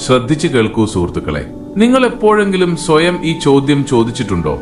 ശ്രദ്ധിച്ചു കേൾക്കൂ സുഹൃത്തുക്കളെ. നിങ്ങൾ എപ്പോഴെങ്കിലും സ്വയം ഈ ചോദ്യം ചോദിച്ചിട്ടുണ്ടോ?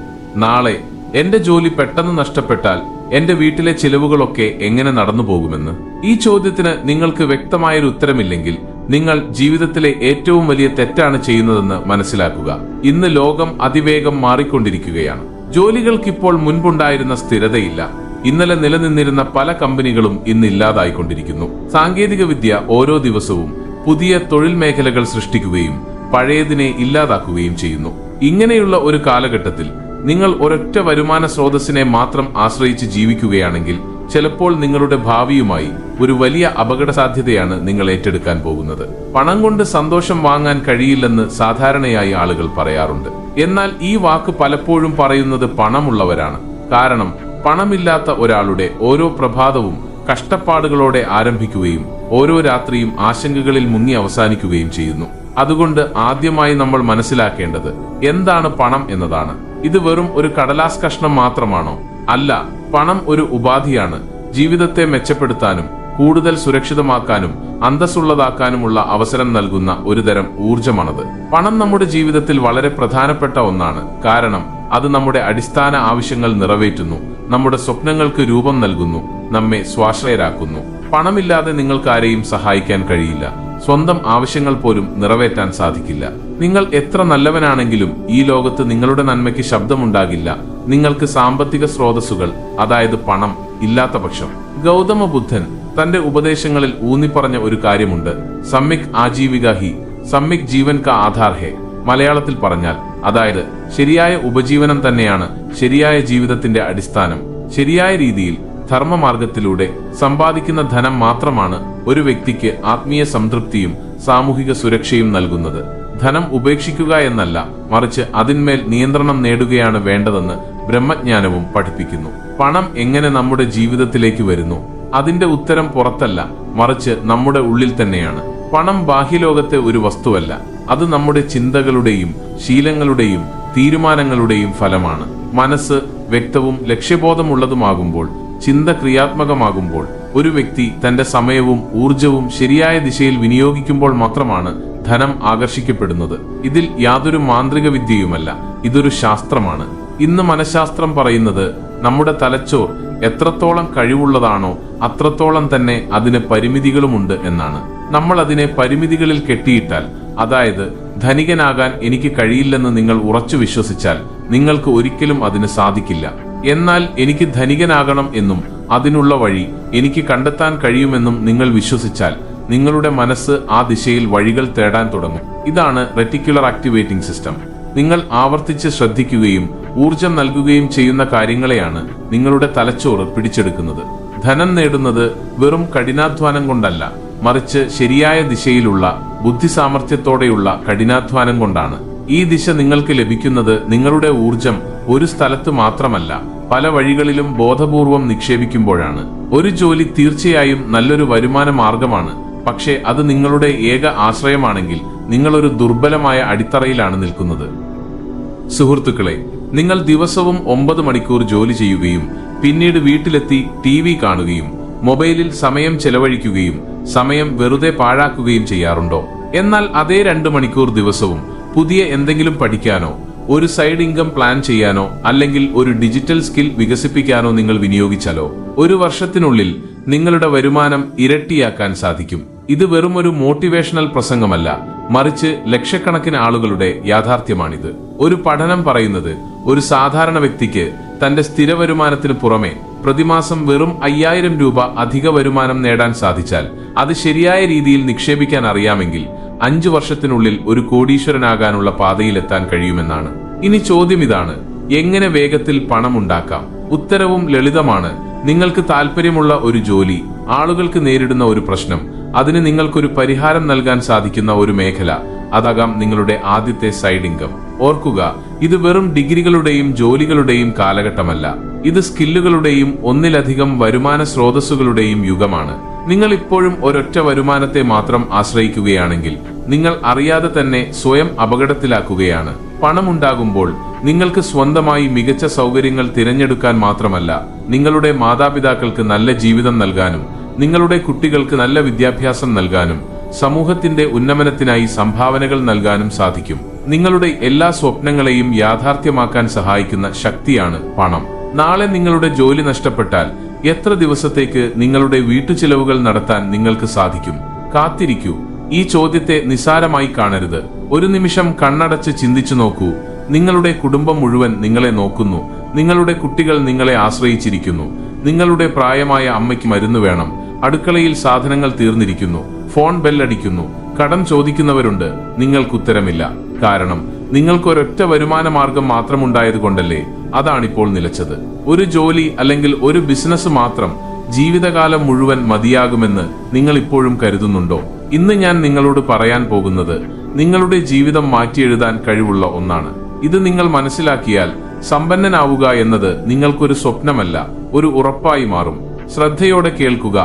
നാളെ എന്റെ ജോലി പെട്ടെന്ന് നഷ്ടപ്പെട്ടാൽ എന്റെ വീട്ടിലെ ചിലവുകളൊക്കെ എങ്ങനെ നടന്നു പോകുമെന്ന്? ഈ ചോദ്യത്തിന് നിങ്ങൾക്ക് വ്യക്തമായൊരു ഉത്തരമില്ലെങ്കിൽ നിങ്ങൾ ജീവിതത്തിലെ ഏറ്റവും വലിയ തെറ്റാണ് ചെയ്യുന്നതെന്ന് മനസ്സിലാക്കുക. ഇന്ന് ലോകം അതിവേഗം മാറിക്കൊണ്ടിരിക്കുകയാണ്. ജോലികൾക്കിപ്പോൾ മുൻപുണ്ടായിരുന്ന സ്ഥിരതയില്ല. ഇന്നലെ നിലനിന്നിരുന്ന പല കമ്പനികളും ഇന്ന് ഇല്ലാതായിക്കൊണ്ടിരിക്കുന്നു. സാങ്കേതിക വിദ്യ ഓരോ ദിവസവും പുതിയ തൊഴിൽ മേഖലകൾ സൃഷ്ടിക്കുകയും പഴയതിനെ ഇല്ലാതാക്കുകയും ചെയ്യുന്നു. ഇങ്ങനെയുള്ള ഒരു കാലഘട്ടത്തിൽ നിങ്ങൾ ഒരൊറ്റ വരുമാന സ്രോതസ്സിനെ മാത്രം ആശ്രയിച്ച് ജീവിക്കുകയാണെങ്കിൽ ചിലപ്പോൾ നിങ്ങളുടെ ഭാവിയുമായി ഒരു വലിയ അപകട സാധ്യതയാണ് നിങ്ങൾ ഏറ്റെടുക്കാൻ പോകുന്നത്. പണം കൊണ്ട് സന്തോഷം വാങ്ങാൻ കഴിയില്ലെന്ന് സാധാരണയായി ആളുകൾ പറയാറുണ്ട്. എന്നാൽ ഈ വാക്ക് പലപ്പോഴും പറയുന്നത് പണമുള്ളവരാണ്. കാരണം പണമില്ലാത്ത ഒരാളുടെ ഓരോ പ്രഭാതവും കഷ്ടപ്പാടുകളോടെ ആരംഭിക്കുകയും ഓരോ രാത്രിയും ആശങ്കകളിൽ മുങ്ങി അവസാനിക്കുകയും ചെയ്യുന്നു. അതുകൊണ്ട് ആദ്യമായി നമ്മൾ മനസ്സിലാക്കേണ്ടത് എന്താണ് പണം എന്നതാണ്. ഇത് വെറും ഒരു കടലാസ് കഷ്ണം മാത്രമാണോ? അല്ല, പണം ഒരു ഉപാധിയാണ്. ജീവിതത്തെ മെച്ചപ്പെടുത്താനും കൂടുതൽ സുരക്ഷിതമാക്കാനും അന്തസ്സുള്ളതാക്കാനുമുള്ള അവസരം നൽകുന്ന ഒരുതരം ഊർജമാണത്. പണം നമ്മുടെ ജീവിതത്തിൽ വളരെ പ്രധാനപ്പെട്ട ഒന്നാണ്. കാരണം അത് നമ്മുടെ അടിസ്ഥാന ആവശ്യങ്ങൾ നിറവേറ്റുന്നു, നമ്മുടെ സ്വപ്നങ്ങൾക്ക് രൂപം നൽകുന്നു, നമ്മെ സ്വാശ്രയരാക്കുന്നു. പണമില്ലാതെ നിങ്ങൾക്ക് ആരെയും സഹായിക്കാൻ കഴിയില്ല. സ്വന്തം ആവശ്യങ്ങൾ പോലും നിറവേറ്റാൻ സാധിക്കില്ല. നിങ്ങൾ എത്ര നല്ലവനാണെങ്കിലും ഈ ലോകത്ത് നിങ്ങളുടെ നന്മയ്ക്ക് ശബ്ദമുണ്ടാകില്ല നിങ്ങൾക്ക് സാമ്പത്തിക സ്രോതസ്സുകൾ, അതായത് പണം ഇല്ലാത്ത പക്ഷം. ഗൗതമ ബുദ്ധൻ തന്റെ ഉപദേശങ്ങളിൽ ഊന്നിപ്പറഞ്ഞ ഒരു കാര്യമുണ്ട്. സമ്യക് ആജീവിക ഹി സമ്യക് ജീവൻ കാ ആധാർ ഹെ. മലയാളത്തിൽ പറഞ്ഞാൽ അതായത് ശരിയായ ഉപജീവനം തന്നെയാണ് ശരിയായ ജീവിതത്തിന്റെ അടിസ്ഥാനം. ശരിയായ രീതിയിൽ ധർമ്മമാർഗത്തിലൂടെ സമ്പാദിക്കുന്ന ധനം മാത്രമാണ് ഒരു വ്യക്തിക്ക് ആത്മീയ സംതൃപ്തിയും സാമൂഹിക സുരക്ഷയും നൽകുന്നത്. ധനം ഉപേക്ഷിക്കുക എന്നല്ല, മറിച്ച് അതിന്മേൽ നിയന്ത്രണം നേടുകയാണ് വേണ്ടതെന്ന് ബ്രഹ്മജ്ഞാനവും പഠിപ്പിക്കുന്നു. പണം എങ്ങനെ നമ്മുടെ ജീവിതത്തിലേക്ക് വരുന്നു? അതിന്റെ ഉത്തരം പുറത്തല്ല, മറിച്ച് നമ്മുടെ ഉള്ളിൽ തന്നെയാണ്. പണം ബാഹ്യലോകത്തെ ഒരു വസ്തുവല്ല, അത് നമ്മുടെ ചിന്തകളുടെയും ശീലങ്ങളുടെയും തീരുമാനങ്ങളുടെയും ഫലമാണ്. മനസ്സ് വ്യക്തവും ലക്ഷ്യബോധമുള്ളതുമാകുമ്പോൾ, ചിന്ത ക്രിയാത്മകമാകുമ്പോൾ, ഒരു വ്യക്തി തന്റെ സമയവും ഊർജവും ശരിയായ ദിശയിൽ വിനിയോഗിക്കുമ്പോൾ മാത്രമാണ് ധനം ആകർഷിക്കപ്പെടുന്നത്. ഇതിൽ യാതൊരു മാന്ത്രിക വിദ്യയുമല്ല, ഇതൊരു ശാസ്ത്രമാണ്. ഇന്ന് മനഃശാസ്ത്രം പറയുന്നത് നമ്മുടെ തലച്ചോർ എത്രത്തോളം കഴിവുള്ളതാണോ അത്രത്തോളം തന്നെ അതിന് പരിമിതികളുമുണ്ട് എന്നാണ്. നമ്മൾ അതിനെ പരിമിതികളിൽ കെട്ടിയിട്ടാൽ, അതായത് ധനികനാകാൻ എനിക്ക് കഴിയില്ലെന്ന് നിങ്ങൾ ഉറച്ചു വിശ്വസിച്ചാൽ നിങ്ങൾക്ക് ഒരിക്കലും അതിന് സാധിക്കില്ല. എന്നാൽ എനിക്ക് ധനികനാകണം എന്നും അതിനുള്ള വഴി എനിക്ക് കണ്ടെത്താൻ കഴിയുമെന്നും നിങ്ങൾ വിശ്വസിച്ചാൽ നിങ്ങളുടെ മനസ്സ് ആ ദിശയിൽ വഴികൾ തേടാൻ തുടങ്ങും. ഇതാണ് റെറ്റിക്കുലർ ആക്ടിവേറ്റിംഗ് സിസ്റ്റം. നിങ്ങൾ ആവർത്തിച്ച് ശ്രദ്ധിക്കുകയും ഊർജം നൽകുകയും ചെയ്യുന്ന കാര്യങ്ങളെയാണ് നിങ്ങളുടെ തലച്ചോറ് പിടിച്ചെടുക്കുന്നത്. ധനം നേടുന്നത് വെറും കഠിനാധ്വാനം കൊണ്ടല്ല, മറിച്ച് ശരിയായ ദിശയിലുള്ള ബുദ്ധിസാമർഥ്യത്തോടെയുള്ള കഠിനാധ്വാനം കൊണ്ടാണ്. ഈ ദിശ നിങ്ങൾക്ക് ലഭിക്കുന്നത് നിങ്ങളുടെ ഊർജം ഒരു സ്ഥലത്ത് മാത്രമല്ല, പല വഴികളിലും ബോധപൂർവം നിക്ഷേപിക്കുമ്പോഴാണ്. ഒരു ജോലി തീർച്ചയായും നല്ലൊരു വരുമാന മാർഗമാണ്. പക്ഷേ അത് നിങ്ങളുടെ ഏക ആശ്രയമാണെങ്കിൽ നിങ്ങളൊരു ദുർബലമായ അടിത്തറയിലാണ് നിൽക്കുന്നത്. സുഹൃത്തുക്കളെ, നിങ്ങൾ ദിവസവും 9 മണിക്കൂർ ജോലി ചെയ്യുകയും പിന്നീട് വീട്ടിലെത്തി TV കാണുകയും മൊബൈലിൽ സമയം ചെലവഴിക്കുകയും സമയം വെറുതെ പാഴാക്കുകയും ചെയ്യാറുണ്ടോ? എന്നാൽ അതേ 2 മണിക്കൂർ ദിവസവും പുതിയ എന്തെങ്കിലും പഠിക്കാനോ, ഒരു സൈഡ് ഇൻകം പ്ലാൻ ചെയ്യാനോ, അല്ലെങ്കിൽ ഒരു ഡിജിറ്റൽ സ്കിൽ വികസിപ്പിക്കാനോ നിങ്ങൾ വിനിയോഗിച്ചാലോ 1 വർഷത്തിനുള്ളിൽ നിങ്ങളുടെ വരുമാനം ഇരട്ടിയാക്കാൻ സാധിക്കും. ഇത് വെറും ഒരു മോട്ടിവേഷണൽ പ്രസംഗമല്ല, മറിച്ച് ലക്ഷക്കണക്കിന് ആളുകളുടെ യാഥാർത്ഥ്യമാണിത്. ഒരു പഠനം പറയുന്നത് ഒരു സാധാരണ വ്യക്തിക്ക് തന്റെ സ്ഥിര വരുമാനത്തിന് പുറമെ പ്രതിമാസം വെറും 5000 രൂപ അധിക വരുമാനം നേടാൻ സാധിച്ചാൽ, അത് ശരിയായ രീതിയിൽ നിക്ഷേപിക്കാൻ അറിയാമെങ്കിൽ 5 വർഷത്തിനുള്ളിൽ ഒരു കോടീശ്വരനാകാനുള്ള പാതയിലെത്താൻ കഴിയുമെന്നാണ്. ഇനി ചോദ്യം ഇതാണ്: എങ്ങനെ വേഗത്തിൽ പണം ഉണ്ടാക്കാം? ഉത്തരവും ലളിതമാണ്. നിങ്ങൾക്ക് താല്പര്യമുള്ള ഒരു ജോലി, ആളുകൾക്ക് നേരിടുന്ന ഒരു പ്രശ്നം, അതിന് നിങ്ങൾക്കൊരു പരിഹാരം നൽകാൻ സാധിക്കുന്ന ഒരു മേഖല, അതാകാം നിങ്ങളുടെ ആദ്യത്തെ സൈഡ് ഇൻകം. ഓർക്കുക, ഇത് വെറും ഡിഗ്രികളുടെയും ജോലികളുടെയും കാലഘട്ടമല്ല, ഇത് സ്കില്ലുകളുടെയും ഒന്നിലധികം വരുമാന സ്രോതസ്സുകളുടെയും യുഗമാണ്. നിങ്ങൾ ഇപ്പോഴും ഒരൊറ്റ വരുമാനത്തെ മാത്രം ആശ്രയിക്കുകയാണെങ്കിൽ നിങ്ങൾ അറിയാതെ തന്നെ സ്വയം അപകടത്തിലാക്കുകയാണ്. പണമുണ്ടാകുമ്പോൾ നിങ്ങൾക്ക് സ്വന്തമായി മികച്ച സൗകര്യങ്ങൾ തിരഞ്ഞെടുക്കാൻ മാത്രമല്ല, നിങ്ങളുടെ മാതാപിതാക്കൾക്ക് നല്ല ജീവിതം നൽകാനും നിങ്ങളുടെ കുട്ടികൾക്ക് നല്ല വിദ്യാഭ്യാസം നൽകാനും സമൂഹത്തിന്റെ ഉന്നമനത്തിനായി സംഭാവനകൾ നൽകാനും സാധിക്കും. നിങ്ങളുടെ എല്ലാ സ്വപ്നങ്ങളെയും യാഥാർത്ഥ്യമാക്കാൻ സഹായിക്കുന്ന ശക്തിയാണ് പണം. നാളെ നിങ്ങളുടെ ജോലി നഷ്ടപ്പെട്ടാൽ എത്ര ദിവസത്തേക്ക് നിങ്ങളുടെ വീട്ടുചിലവുകൾ നടത്താൻ നിങ്ങൾക്ക് സാധിക്കും? കാത്തിരിക്കൂ. ഈ ചോദ്യത്തെ നിസാരമായി കാണരുത്. ഒരു നിമിഷം കണ്ണടച്ച് ചിന്തിച്ചു നോക്കൂ. നിങ്ങളുടെ കുടുംബം മുഴുവൻ നിങ്ങളെ നോക്കുന്നു. നിങ്ങളുടെ കുട്ടികൾ നിങ്ങളെ ആശ്രയിച്ചിരിക്കുന്നു. നിങ്ങളുടെ പ്രായമായ അമ്മയ്ക്ക് മരുന്ന് വേണം. അടുക്കളയിൽ സാധനങ്ങൾ തീർന്നിരിക്കുന്നു. ഫോൺ ബെല്ലടിക്കുന്നു. കടം ചോദിക്കുന്നവരുണ്ട്. നിങ്ങൾക്കുത്തരമില്ല. കാരണം നിങ്ങൾക്കൊരൊറ്റ വരുമാന മാർഗം മാത്രമുണ്ടായതുകൊണ്ടല്ലേ അതാണിപ്പോൾ നിലച്ചത്. ഒരു ജോലി അല്ലെങ്കിൽ ഒരു ബിസിനസ് മാത്രം ജീവിതകാലം മുഴുവൻ മതിയാകുമെന്ന് നിങ്ങൾ ഇപ്പോഴും കരുതുന്നുണ്ടോ? ഇന്ന് ഞാൻ നിങ്ങളോട് പറയാൻ പോകുന്നത് നിങ്ങളുടെ ജീവിതം മാറ്റിയെഴുതാൻ കഴിവുള്ള ഒന്നാണ്. ഇത് നിങ്ങൾ മനസ്സിലാക്കിയാൽ സമ്പന്നനാവുക എന്നത് നിങ്ങൾക്കൊരു സ്വപ്നമല്ല, ഒരു ഉറപ്പായി മാറും. ശ്രദ്ധയോടെ കേൾക്കുക.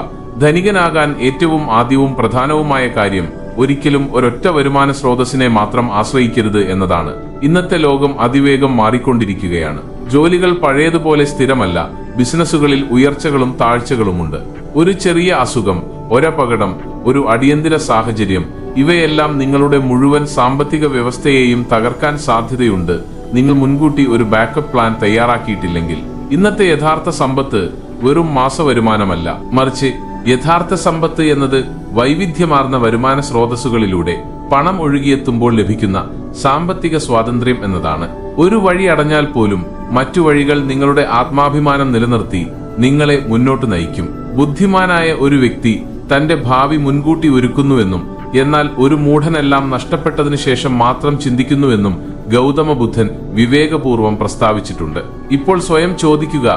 ധനികനാകാൻ ഏറ്റവും ആദ്യവും പ്രധാനവുമായ കാര്യം ഒരിക്കലും ഒരൊറ്റ വരുമാന സ്രോതസ്സിനെ മാത്രം ആശ്രയിക്കരുത് എന്നതാണ്. ഇന്നത്തെ ലോകം അതിവേഗം മാറിക്കൊണ്ടിരിക്കുകയാണ്. ജോലികൾ പഴയതുപോലെ സ്ഥിരമല്ല. ബിസിനസ്സുകളിൽ ഉയർച്ചകളും താഴ്ചകളുമുണ്ട്. ഒരു ചെറിയ അസുഖം, ഒരപകടം, ഒരു അടിയന്തര സാഹചര്യം, ഇവയെല്ലാം നിങ്ങളുടെ മുഴുവൻ സാമ്പത്തിക വ്യവസ്ഥയെയും തകർക്കാൻ സാധ്യതയുണ്ട്. നിങ്ങൾ മുൻകൂട്ടി ഒരു ബാക്കപ്പ് പ്ലാൻ തയ്യാറാക്കിയിട്ടില്ലെങ്കിൽ. ഇന്നത്തെ യഥാർത്ഥ സമ്പത്ത് വെറും മാസ വരുമാനമല്ല, മറിച്ച് യഥാർത്ഥ സമ്പത്ത് എന്നത് വൈവിധ്യമാർന്ന വരുമാന സ്രോതസ്സുകളിലൂടെ പണം ഒഴുകിയെത്തുമ്പോൾ ലഭിക്കുന്ന സാമ്പത്തിക സ്വാതന്ത്ര്യം എന്നതാണ്. ഒരു വഴി അടഞ്ഞാൽ പോലും മറ്റു വഴികൾ നിങ്ങളുടെ ആത്മാഭിമാനം നിലനിർത്തി നിങ്ങളെ മുന്നോട്ട് നയിക്കും. ബുദ്ധിമാനായ ഒരു വ്യക്തി തന്റെ ഭാവി മുൻകൂട്ടി ഒരുക്കുന്നുവെന്നും എന്നാൽ ഒരു മൂഢനെല്ലാം നഷ്ടപ്പെട്ടതിനു ശേഷം മാത്രം ചിന്തിക്കുന്നുവെന്നും ഗൗതമ ബുദ്ധൻ വിവേകപൂർവം പ്രസ്താവിച്ചിട്ടുണ്ട്. ഇപ്പോൾ സ്വയം ചോദിക്കുക,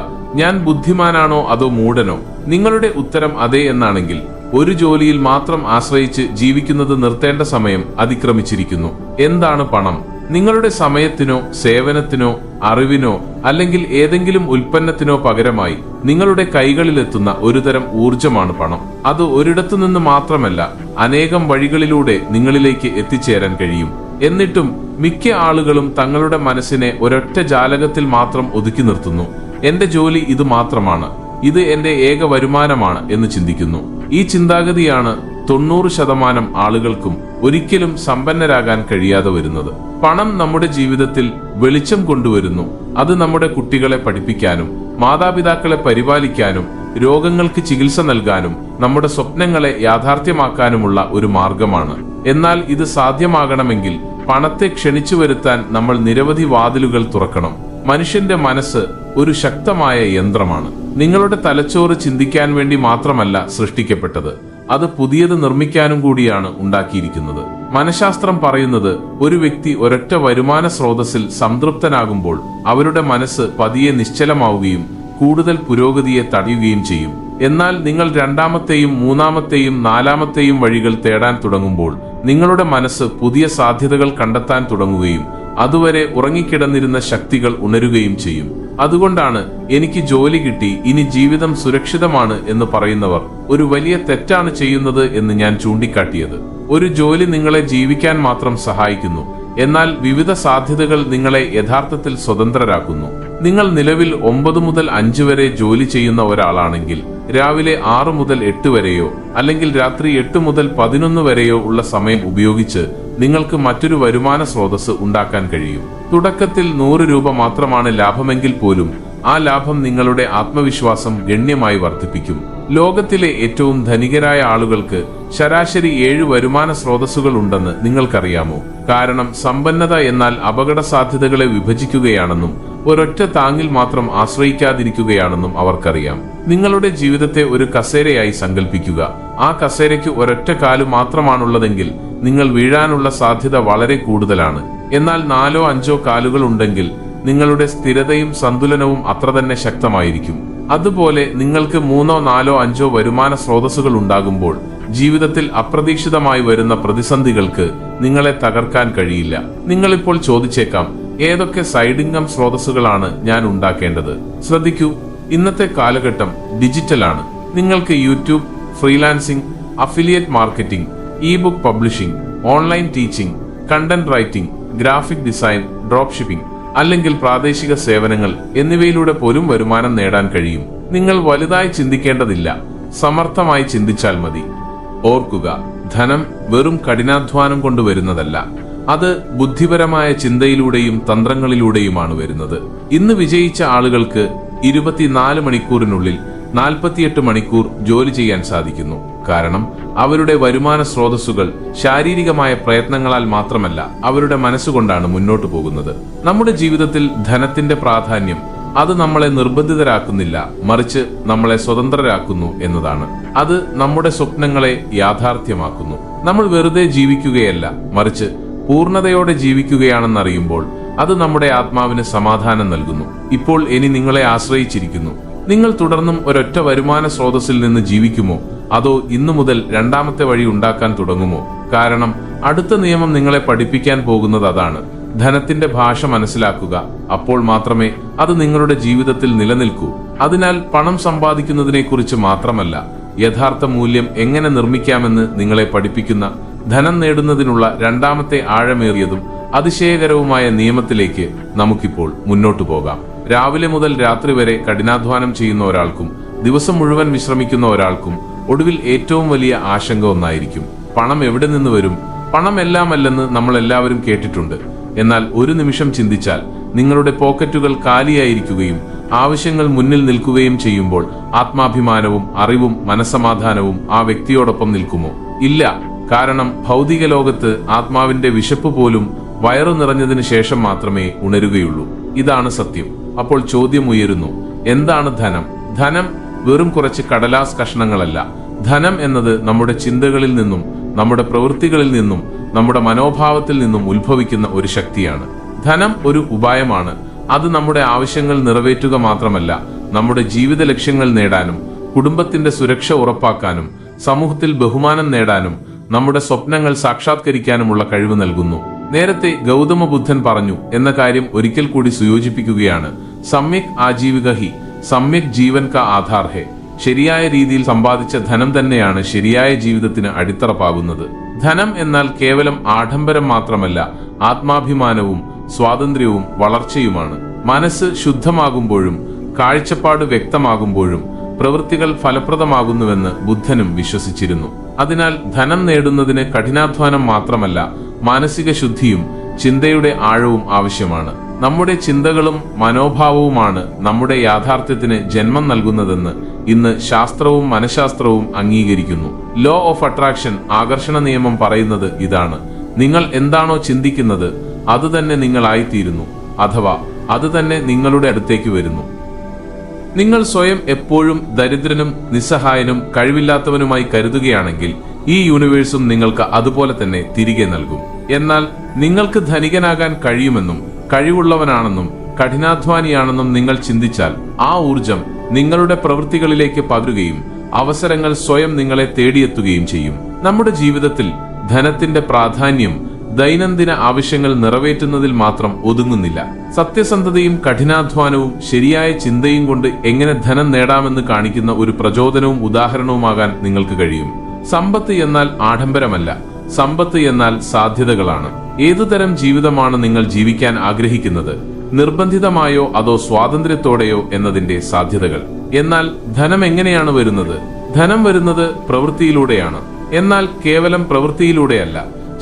ഞാൻ ബുദ്ധിമാനാണോ അതോ മൂഢനോ? നിങ്ങളുടെ ഉത്തരം അതെ എന്നാണെങ്കിൽ ഒരു ജോലിയിൽ മാത്രം ആശ്രയിച്ച് ജീവിക്കുന്നത് നിർത്തേണ്ട സമയം അതിക്രമിച്ചിരിക്കുന്നു. എന്താണ് പണം? നിങ്ങളുടെ സമയത്തിനോ സേവനത്തിനോ അറിവിനോ അല്ലെങ്കിൽ ഏതെങ്കിലും ഉൽപ്പന്നത്തിനോ പകരമായി നിങ്ങളുടെ കൈകളിലെത്തുന്ന ഒരുതരം ഊർജമാണ് പണം. അത് ഒരിടത്തു നിന്ന് മാത്രമല്ല, അനേകം വഴികളിലൂടെ നിങ്ങളിലേക്ക് എത്തിച്ചേരാൻ കഴിയും. എന്നിട്ടും മിക്ക ആളുകളും തങ്ങളുടെ മനസ്സിനെ ഒരൊറ്റ ജാലകത്തിൽ മാത്രം ഒതുക്കി നിർത്തുന്നു. എന്റെ ജോലി ഇത് മാത്രമാണ്, ഇത് എന്റെ ഏക വരുമാനമാണ് എന്ന് ചിന്തിക്കുന്നു. ഈ ചിന്താഗതിയാണ് 90% ആളുകൾക്കും ഒരിക്കലും സമ്പന്നരാകാൻ കഴിയാതെ വരുന്നത്. പണം നമ്മുടെ ജീവിതത്തിൽ വെളിച്ചം കൊണ്ടുവരുന്നു. അത് നമ്മുടെ കുട്ടികളെ പഠിപ്പിക്കാനും മാതാപിതാക്കളെ പരിപാലിക്കാനും രോഗങ്ങൾക്ക് ചികിത്സ നൽകാനും നമ്മുടെ സ്വപ്നങ്ങളെ യാഥാർത്ഥ്യമാക്കാനുമുള്ള ഒരു മാർഗമാണ്. എന്നാൽ ഇത് സാധ്യമാകണമെങ്കിൽ പണത്തെ ക്ഷണിച്ചു വരുത്താൻ നമ്മൾ നിരവധി വാതിലുകൾ തുറക്കണം. മനുഷ്യന്റെ മനസ്സ് ഒരു ശക്തമായ യന്ത്രമാണ്. നിങ്ങളുടെ തലച്ചോറ് ചിന്തിക്കാൻ വേണ്ടി മാത്രമല്ല സൃഷ്ടിക്കപ്പെട്ടത്, അത് പുതിയത് നിർമ്മിക്കാനും കൂടിയാണ് ഉണ്ടാക്കിയിരിക്കുന്നത്. മനഃശാസ്ത്രം പറയുന്നത് ഒരു വ്യക്തി ഒരൊറ്റ വരുമാന സ്രോതസ്സിൽ സംതൃപ്തനാകുമ്പോൾ അവരുടെ മനസ്സ് പതിയെ നിശ്ചലമാവുകയും കൂടുതൽ പുരോഗതിയെ തടയുകയും ചെയ്യും. എന്നാൽ നിങ്ങൾ രണ്ടാമത്തെയും മൂന്നാമത്തെയും നാലാമത്തെയും വഴികൾ തേടാൻ തുടങ്ങുമ്പോൾ നിങ്ങളുടെ മനസ്സ് പുതിയ സാധ്യതകൾ കണ്ടെത്താൻ തുടങ്ങുകയും അതുവരെ ഉറങ്ങിക്കിടന്നിരുന്ന ശക്തികൾ ഉണരുകയും ചെയ്യും. അതുകൊണ്ടാണ് എനിക്ക് ജോലി കിട്ടി, ഇനി ജീവിതം സുരക്ഷിതമാണ് എന്ന് പറയുന്നവർ ഒരു വലിയ തെറ്റാണ് ചെയ്യുന്നത് എന്ന് ഞാൻ ചൂണ്ടിക്കാട്ടിയത്. ഒരു ജോലി നിങ്ങളെ ജീവിക്കാൻ മാത്രം സഹായിക്കുന്നു, എന്നാൽ വിവിധ സാധ്യതകൾ നിങ്ങളെ യഥാർത്ഥത്തിൽ സ്വതന്ത്രരാക്കുന്നു. നിങ്ങൾ നിലവിൽ 9 മുതൽ 5 വരെ ജോലി ചെയ്യുന്ന ഒരാളാണെങ്കിൽ രാവിലെ 6 മുതൽ 8 വരെയോ അല്ലെങ്കിൽ രാത്രി 8 മുതൽ 11 വരെയോ ഉള്ള സമയം ഉപയോഗിച്ച് നിങ്ങൾക്ക് മറ്റൊരു വരുമാന സ്രോതസ് ഉണ്ടാക്കാൻ കഴിയും. തുടക്കത്തിൽ 100 രൂപ മാത്രമാണ് ലാഭമെങ്കിൽ പോലും ആ ലാഭം നിങ്ങളുടെ ആത്മവിശ്വാസം ഗണ്യമായി വർദ്ധിപ്പിക്കും. ലോകത്തിലെ ഏറ്റവും ധനികരായ ആളുകൾക്ക് ശരാശരി 7 വരുമാന സ്രോതസ്സുകൾ ഉണ്ടെന്ന് നിങ്ങൾക്കറിയാമോ? കാരണം സമ്പന്നത എന്നാൽ അപകട സാധ്യതകളെ വിഭജിക്കുകയാണെന്നും ഒരൊറ്റ താങ്ങിൽ മാത്രം ആശ്രയിക്കാതിരിക്കുകയാണെന്നും അവർക്കറിയാം. നിങ്ങളുടെ ജീവിതത്തെ ഒരു കസേരയായി സങ്കല്പിക്കുക. ആ കസേരയ്ക്ക് ഒരൊറ്റ കാല് മാത്രമാണുള്ളതെങ്കിൽ നിങ്ങൾ വീഴാനുള്ള സാധ്യത വളരെ കൂടുതലാണ്. എന്നാൽ 4-5 കാലുകൾ ഉണ്ടെങ്കിൽ നിങ്ങളുടെ സ്ഥിരതയും സന്തുലനവും അത്ര തന്നെ ശക്തമായിരിക്കും. അതുപോലെ നിങ്ങൾക്ക് 3-4-5 വരുമാന സ്രോതസ്സുകൾ ഉണ്ടാകുമ്പോൾ ജീവിതത്തിൽ അപ്രതീക്ഷിതമായി വരുന്ന പ്രതിസന്ധികൾക്ക് നിങ്ങളെ തകർക്കാൻ കഴിയില്ല. നിങ്ങളിപ്പോൾ ചോദിച്ചേക്കാം, ഏതൊക്കെ സൈഡ് ഇൻകം സ്രോതസ്സുകളാണ് ഞാൻ ഉണ്ടാക്കേണ്ടത്? ശ്രദ്ധിക്കൂ, ഇന്നത്തെ കാലഘട്ടം ഡിജിറ്റലാണ്. നിങ്ങൾക്ക് YouTube, freelancing, affiliate marketing, E book publishing, online teaching, content writing, graphic design, drop shipping അല്ലെങ്കിൽ പ്രാദേശിക സേവനങ്ങൾ എന്നിവയിലൂടെ പോലും വരുമാനം നേടാൻ കഴിയും. നിങ്ങൾ വലുതായി ചിന്തിക്കേണ്ടതില്ല, സമർത്ഥമായി ചിന്തിച്ചാൽ മതി. ഓർക്കുക, ധനം വെറും കഠിനാധ്വാനം കൊണ്ട് വരുന്നതല്ല. അത് ബുദ്ധിപരമായ ചിന്തയിലൂടെയും തന്ത്രങ്ങളിലൂടെയുമാണ് വരുന്നത്. ഇന്ന് വിജയിച്ച ആളുകൾക്ക് 24 മണിക്കൂറിനുള്ളിൽ 48 മണിക്കൂർ ജോലി ചെയ്യാൻ സാധിക്കുന്നു. കാരണം അവരുടെ വരുമാന സ്രോതസ്സുകൾ ശാരീരികമായ പ്രയത്നങ്ങളാൽ മാത്രമല്ല, അവരുടെ മനസ്സുകൊണ്ടാണ് മുന്നോട്ടു പോകുന്നത്. നമ്മുടെ ജീവിതത്തിൽ ധനത്തിന്റെ പ്രാധാന്യം അത് നമ്മളെ നിർബന്ധിതരാക്കുന്നില്ല, മറിച്ച് നമ്മളെ സ്വതന്ത്രരാക്കുന്നു എന്നതാണ്. അത് നമ്മുടെ സ്വപ്നങ്ങളെ യാഥാർത്ഥ്യമാക്കുന്നു. നമ്മൾ വെറുതെ ജീവിക്കുകയല്ല, മറിച്ച് പൂർണ്ണതയോടെ ജീവിക്കുകയാണെന്നറിയുമ്പോൾ അത് നമ്മുടെ ആത്മാവിന് സമാധാനം നൽകുന്നു. ഇപ്പോൾ ഇനി നിങ്ങളെ ആശ്രയിച്ചിരിക്കുന്നു. നിങ്ങൾ തുടർന്നും ഒരൊറ്റ വരുമാന സ്രോതസ്സിൽ നിന്ന് ജീവിക്കുമോ, അതോ ഇന്നു മുതൽ രണ്ടാമത്തെ വഴി ഉണ്ടാക്കാൻ തുടങ്ങുമോ? കാരണം അടുത്ത നിയമം നിങ്ങളെ പഠിപ്പിക്കാൻ പോകുന്നത് അതാണ്. ധനത്തിന്റെ ഭാഷ മനസ്സിലാക്കുക, അപ്പോൾ മാത്രമേ അത് നിങ്ങളുടെ ജീവിതത്തിൽ നിലനിൽക്കൂ. അതിനാൽ പണം സമ്പാദിക്കുന്നതിനെക്കുറിച്ച് മാത്രമല്ല, യഥാർത്ഥ മൂല്യം എങ്ങനെ നിർമ്മിക്കാമെന്ന് നിങ്ങളെ പഠിപ്പിക്കുന്ന ധനം നേടുന്നതിനുള്ള രണ്ടാമത്തെ ആഴമേറിയതും അതിശയകരവുമായ നിയമത്തിലേക്ക് നമുക്കിപ്പോൾ മുന്നോട്ടു പോകാം. രാവിലെ മുതൽ രാത്രി വരെ കഠിനാധ്വാനം ചെയ്യുന്ന ഒരാൾക്കും ദിവസം മുഴുവൻ വിശ്രമിക്കുന്ന ഒരാൾക്കും ഒടുവിൽ ഏറ്റവും വലിയ ആശങ്ക ഒന്നായിരിക്കും: പണം എവിടെ നിന്ന് വരും? പണം എല്ലാമല്ലെന്ന് നമ്മൾ എല്ലാവരും കേട്ടിട്ടുണ്ട്. എന്നാൽ ഒരു നിമിഷം ചിന്തിച്ചാൽ നിങ്ങളുടെ പോക്കറ്റുകൾ കാലിയായിരിക്കുകയും ആവശ്യങ്ങൾ മുന്നിൽ നിൽക്കുകയും ചെയ്യുമ്പോൾ ആത്മാഭിമാനവും അറിവും മനസ്സമാധാനവും ആ വ്യക്തിയോടൊപ്പം നിൽക്കുമോ? ഇല്ല. കാരണം ഭൗതിക ലോകത്ത് ആത്മാവിന്റെ വിശപ്പ് പോലും വയറു നിറഞ്ഞതിന് ശേഷം മാത്രമേ ഉണരുകയുള്ളൂ. ഇതാണ് സത്യം. അപ്പോൾ ചോദ്യം ഉയരുന്നു: എന്താണ് ധനം? ധനം വെറും കുറച്ച് കടലാസ് കഷ്ണങ്ങളല്ല. ധനം എന്നത് നമ്മുടെ ചിന്തകളിൽ നിന്നും നമ്മുടെ പ്രവൃത്തികളിൽ നിന്നും നമ്മുടെ മനോഭാവത്തിൽ നിന്നും ഉത്ഭവിക്കുന്ന ഒരു ശക്തിയാണ്. ധനം ഒരു ഉപായമാണ്. അത് നമ്മുടെ ആവശ്യങ്ങൾ നിറവേറ്റുക മാത്രമല്ല, നമ്മുടെ ജീവിത ലക്ഷ്യങ്ങൾ നേടാനും കുടുംബത്തിന്റെ സുരക്ഷ ഉറപ്പാക്കാനും സമൂഹത്തിൽ ബഹുമാനം നേടാനും നമ്മുടെ സ്വപ്നങ്ങൾ സാക്ഷാത്കരിക്കാനുമുള്ള കഴിവ് നൽകുന്നു. നേരത്തെ ഗൗതമ ബുദ്ധൻ പറഞ്ഞു എന്ന കാര്യം ഒരിക്കൽ കൂടി സുയോജിപ്പിക്കുകയാണ്: സമ്യക് ആജീവിക ഹി സമ്യക് ജീവൻ കാ ആധാർ ഹെ. ശരിയായ രീതിയിൽ സമ്പാദിച്ച ധനം തന്നെയാണ് ശരിയായ ജീവിതത്തിന് അടിത്തറ പാകുന്നത്. ധനം എന്നാൽ കേവലം ആഡംബരം മാത്രമല്ല, ആത്മാഭിമാനവും സ്വാതന്ത്ര്യവും വളർച്ചയുമാണ്. മനസ്സ് ശുദ്ധമാകുമ്പോഴും കാഴ്ചപ്പാട് വ്യക്തമാകുമ്പോഴും പ്രവൃത്തികൾ ഫലപ്രദമാകുന്നുവെന്ന് ബുദ്ധനും വിശ്വസിച്ചിരുന്നു. അതിനാൽ ധനം നേടുന്നതിന് കഠിനാധ്വാനം മാത്രമല്ല, മാനസിക ശുദ്ധിയും ചിന്തയുടെ ആഴവും ആവശ്യമാണ്. നമ്മുടെ ചിന്തകളും മനോഭാവവുമാണ് നമ്മുടെ യാഥാർത്ഥ്യത്തിന് ജന്മം നൽകുന്നതെന്ന് ഇന്ന് ശാസ്ത്രവും മനഃശാസ്ത്രവും അംഗീകരിക്കുന്നു. ലോ ഓഫ് അട്രാക്ഷൻ, ആകർഷണ നിയമം, പറയുന്നത് ഇതാണ്: നിങ്ങൾ എന്താണോ ചിന്തിക്കുന്നത് അതുതന്നെ നിങ്ങളായിത്തീരുന്നു, അഥവാ അതുതന്നെ നിങ്ങളുടെ അടുത്തേക്ക് വരുന്നു. നിങ്ങൾ സ്വയം എപ്പോഴും ദരിദ്രനും നിസ്സഹായനും കഴിവില്ലാത്തവനുമായി കരുതുകയാണെങ്കിൽ ഈ യൂണിവേഴ്സും നിങ്ങൾക്ക് അതുപോലെ തന്നെ തിരികെ നൽകും. എന്നാൽ നിങ്ങൾക്ക് ധനികനാകാൻ കഴിയുമെന്നും കഴിവുള്ളവനാണെന്നും കഠിനാധ്വാനിയാണെന്നും നിങ്ങൾ ചിന്തിച്ചാൽ ആ ഊർജം നിങ്ങളുടെ പ്രവൃത്തികളിലേക്ക് പകരുകയും അവസരങ്ങൾ സ്വയം നിങ്ങളെ തേടിയെത്തുകയും ചെയ്യും. നമ്മുടെ ജീവിതത്തിൽ ധനത്തിന്റെ പ്രാധാന്യം ദൈനംദിന ആവശ്യങ്ങൾ നിറവേറ്റുന്നതിൽ മാത്രം ഒതുങ്ങുന്നില്ല. സത്യസന്ധതയും കഠിനാധ്വാനവും ശരിയായ ചിന്തയും കൊണ്ട് എങ്ങനെ ധനം നേടാമെന്ന് കാണിക്കുന്ന ഒരു പ്രചോദനവും ഉദാഹരണവുമാകാൻ നിങ്ങൾക്ക് കഴിയും. സമ്പത്ത് എന്നാൽ ആഡംബരമല്ല, സമ്പത്ത് എന്നാൽ സാധ്യതകളാണ്. ഏതുതരം ജീവിതമാണ് നിങ്ങൾ ജീവിക്കാൻ ആഗ്രഹിക്കുന്നത്? നിർബന്ധിതമായോ അതോ സ്വാതന്ത്ര്യത്തോടെയോ എന്നതിന്റെ സാധ്യതകൾ. എന്നാൽ ധനം എങ്ങനെയാണ് വരുന്നത്? ധനം വരുന്നത് പ്രവൃത്തിയിലൂടെയാണ്. എന്നാൽ കേവലം പ്രവൃത്തിയിലൂടെയല്ല,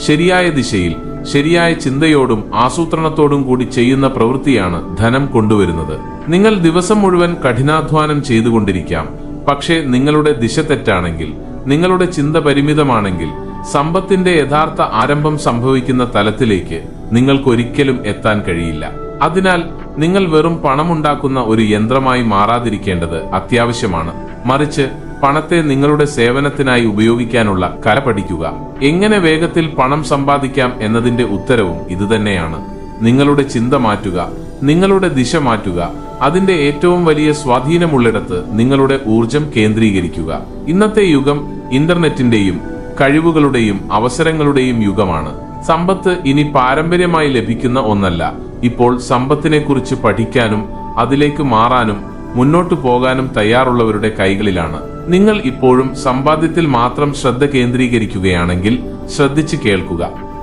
ശരിയായ ദിശയിൽ ശരിയായ ചിന്തയോടും ആസൂത്രണത്തോടും കൂടി ചെയ്യുന്ന പ്രവൃത്തിയാണ് ധനം കൊണ്ടുവരുന്നത്. നിങ്ങൾ ദിവസം മുഴുവൻ കഠിനാധ്വാനം ചെയ്തുകൊണ്ടിരിക്കാം. പക്ഷേ നിങ്ങളുടെ ദിശ തെറ്റാണെങ്കിൽ, നിങ്ങളുടെ ചിന്ത പരിമിതമാണെങ്കിൽ, സമ്പത്തിന്റെ യഥാർത്ഥ ആരംഭം സംഭവിക്കുന്ന തലത്തിലേക്ക് നിങ്ങൾക്കൊരിക്കലും എത്താൻ കഴിയില്ല. അതിനാൽ നിങ്ങൾ വെറും പണമുണ്ടാക്കുന്ന ഒരു യന്ത്രമായി മാറാതിരിക്കേണ്ടത് അത്യാവശ്യമാണ്. മറിച്ച് പണത്തെ നിങ്ങളുടെ സേവനത്തിനായി ഉപയോഗിക്കാനുള്ള കല പഠിക്കുക. എങ്ങനെ വേഗത്തിൽ പണം സമ്പാദിക്കാം എന്നതിന്റെ ഉത്തരവും ഇതുതന്നെയാണ്. നിങ്ങളുടെ ചിന്ത മാറ്റുക, നിങ്ങളുടെ ദിശ മാറ്റുക. അതിന്റെ ഏറ്റവും വലിയ സ്വാധീനമുള്ളിടത്ത് നിങ്ങളുടെ ഊർജം കേന്ദ്രീകരിക്കുക. ഇന്നത്തെ യുഗം ഇന്റർനെറ്റിന്റെയും കഴിവുകളുടെയും അവസരങ്ങളുടെയും യുഗമാണ്. സമ്പത്ത് ഇനി പാരമ്പര്യമായി ലഭിക്കുന്ന ഒന്നല്ല. ഇപ്പോൾ സമ്പത്തിനെ കുറിച്ച് പഠിക്കാനും അതിലേക്ക് മാറാനും മുന്നോട്ടു പോകാനും തയ്യാറുള്ളവരുടെ കൈകളിലാണ്. നിങ്ങൾ ഇപ്പോഴും സമ്പാദ്യത്തിൽ മാത്രം ശ്രദ്ധ കേന്ദ്രീകരിക്കുകയാണെങ്കിൽ ശ്രദ്ധിച്ചു കേൾക്കുക.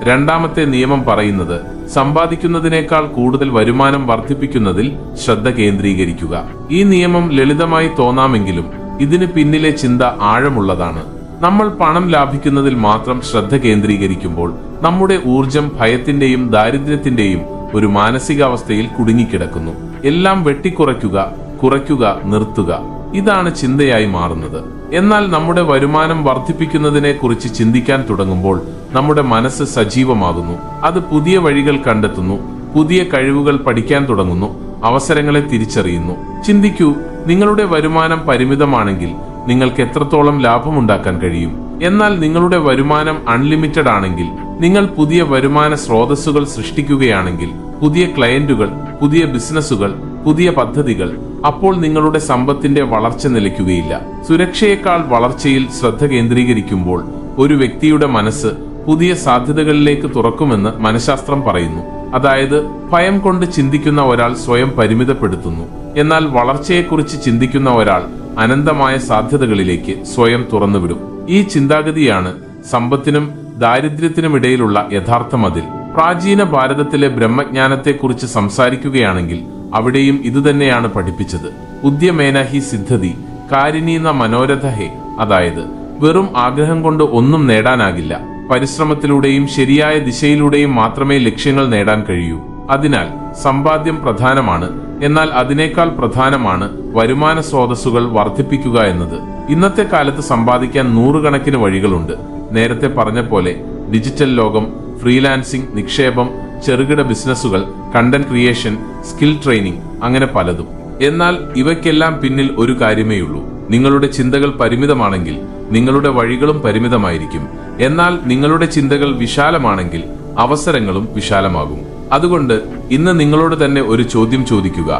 രണ്ടാമത്തെ നിയമം പറയുന്നത് സമ്പാദിക്കുന്നതിനേക്കാൾ കൂടുതൽ വരുമാനം വർദ്ധിപ്പിക്കുന്നതിൽ ശ്രദ്ധ കേന്ദ്രീകരിക്കുക. ഈ നിയമം ലളിതമായി തോന്നാമെങ്കിലും ഇതിന് പിന്നിലെ ചിന്ത ആഴമുള്ളതാണ്. നമ്മൾ പണം ലാഭിക്കുന്നതിൽ മാത്രം ശ്രദ്ധ കേന്ദ്രീകരിക്കുമ്പോൾ നമ്മുടെ ഊർജം ഭയത്തിന്റെയും ദാരിദ്ര്യത്തിന്റെയും ഒരു മാനസികാവസ്ഥയിൽ കുടുങ്ങിക്കിടക്കുന്നു. എല്ലാം വെട്ടിക്കുറയ്ക്കുക, കുറയ്ക്കുക, നിർത്തുക, ഇതാണ് ചിന്തയായി മാറുന്നത്. എന്നാൽ നമ്മുടെ വരുമാനം വർദ്ധിപ്പിക്കുന്നതിനെ കുറിച്ച് ചിന്തിക്കാൻ തുടങ്ങുമ്പോൾ നമ്മുടെ മനസ്സ് സജീവമാകുന്നു. അത് പുതിയ വഴികൾ കണ്ടെത്തുന്നു, പുതിയ കഴിവുകൾ പഠിക്കാൻ തുടങ്ങുന്നു, അവസരങ്ങളെ തിരിച്ചറിയുന്നു. ചിന്തിക്കൂ, നിങ്ങളുടെ വരുമാനം പരിമിതമാണെങ്കിൽ നിങ്ങൾക്ക് എത്രത്തോളം ലാഭമുണ്ടാക്കാൻ കഴിയും? എന്നാൽ നിങ്ങളുടെ വരുമാനം അൺലിമിറ്റഡ് ആണെങ്കിൽ, നിങ്ങൾ പുതിയ വരുമാന സ്രോതസ്സുകൾ സൃഷ്ടിക്കുകയാണെങ്കിൽ, പുതിയ ക്ലയന്റുകൾ, പുതിയ ബിസിനസ്സുകൾ, പുതിയ പദ്ധതികൾ, അപ്പോൾ നിങ്ങളുടെ സമ്പത്തിന്റെ വളർച്ച നിലയ്ക്കുകയില്ല. സുരക്ഷയേക്കാൾ വളർച്ചയിൽ ശ്രദ്ധ കേന്ദ്രീകരിക്കുമ്പോൾ ഒരു വ്യക്തിയുടെ മനസ്സ് പുതിയ സാധ്യതകളിലേക്ക് തുറക്കുമെന്ന് മനഃശാസ്ത്രം പറയുന്നു. അതായത്, ഭയം കൊണ്ട് ചിന്തിക്കുന്ന ഒരാൾ സ്വയം പരിമിതപ്പെടുത്തുന്നു, എന്നാൽ വളർച്ചയെക്കുറിച്ച് ചിന്തിക്കുന്ന ഒരാൾ അനന്തമായ സാധ്യതകളിലേക്ക് സ്വയം തുറന്നുവിടും. ഈ ചിന്താഗതിയാണ് സമ്പത്തിനും ദാരിദ്ര്യത്തിനുമിടയിലുള്ള യഥാർത്ഥ മതിൽ. പ്രാചീന ഭാരതത്തിലെ ബ്രഹ്മജ്ഞാനത്തെക്കുറിച്ച് സംസാരിക്കുകയാണെങ്കിൽ അവിടെയും ഇതുതന്നെയാണ് പഠിപ്പിച്ചത്. ഉദ്യമേന ഹി സിദ്ധതി കാരിണീന മനോരഥ ഹേ. അതായത്, വെറും ആഗ്രഹം കൊണ്ട് ഒന്നും നേടാനാകില്ല. പരിശ്രമത്തിലൂടെയും ശരിയായ ദിശയിലൂടെയും മാത്രമേ ലക്ഷ്യങ്ങൾ നേടാൻ കഴിയൂ. അതിനാൽ സമ്പാദ്യം പ്രധാനമാണ്, എന്നാൽ അതിനേക്കാൾ പ്രധാനമാണ് വരുമാന സ്രോതസ്സുകൾ വർദ്ധിപ്പിക്കുക എന്നത്. ഇന്നത്തെ കാലത്ത് സമ്പാദിക്കാൻ നൂറുകണക്കിന് വഴികളുണ്ട്. നേരത്തെ പറഞ്ഞ പോലെ ഡിജിറ്റൽ ലോകം, ഫ്രീലാൻസിംഗ്, നിക്ഷേപം, ചെറുകിട ബിസിനസ്സുകൾ, കണ്ടന്റ് ക്രിയേഷൻ, സ്കിൽ ട്രെയിനിങ്, അങ്ങനെ പലതും. എന്നാൽ ഇവയ്ക്കെല്ലാം പിന്നിൽ ഒരു കാര്യമേയുള്ളൂ. നിങ്ങളുടെ ചിന്തകൾ പരിമിതമാണെങ്കിൽ നിങ്ങളുടെ വഴികളും പരിമിതമായിരിക്കും. എന്നാൽ നിങ്ങളുടെ ചിന്തകൾ വിശാലമാണെങ്കിൽ അവസരങ്ങളും വിശാലമാകും. അതുകൊണ്ട് ഇന്ന് നിങ്ങളോട് തന്നെ ഒരു ചോദ്യം ചോദിക്കുക: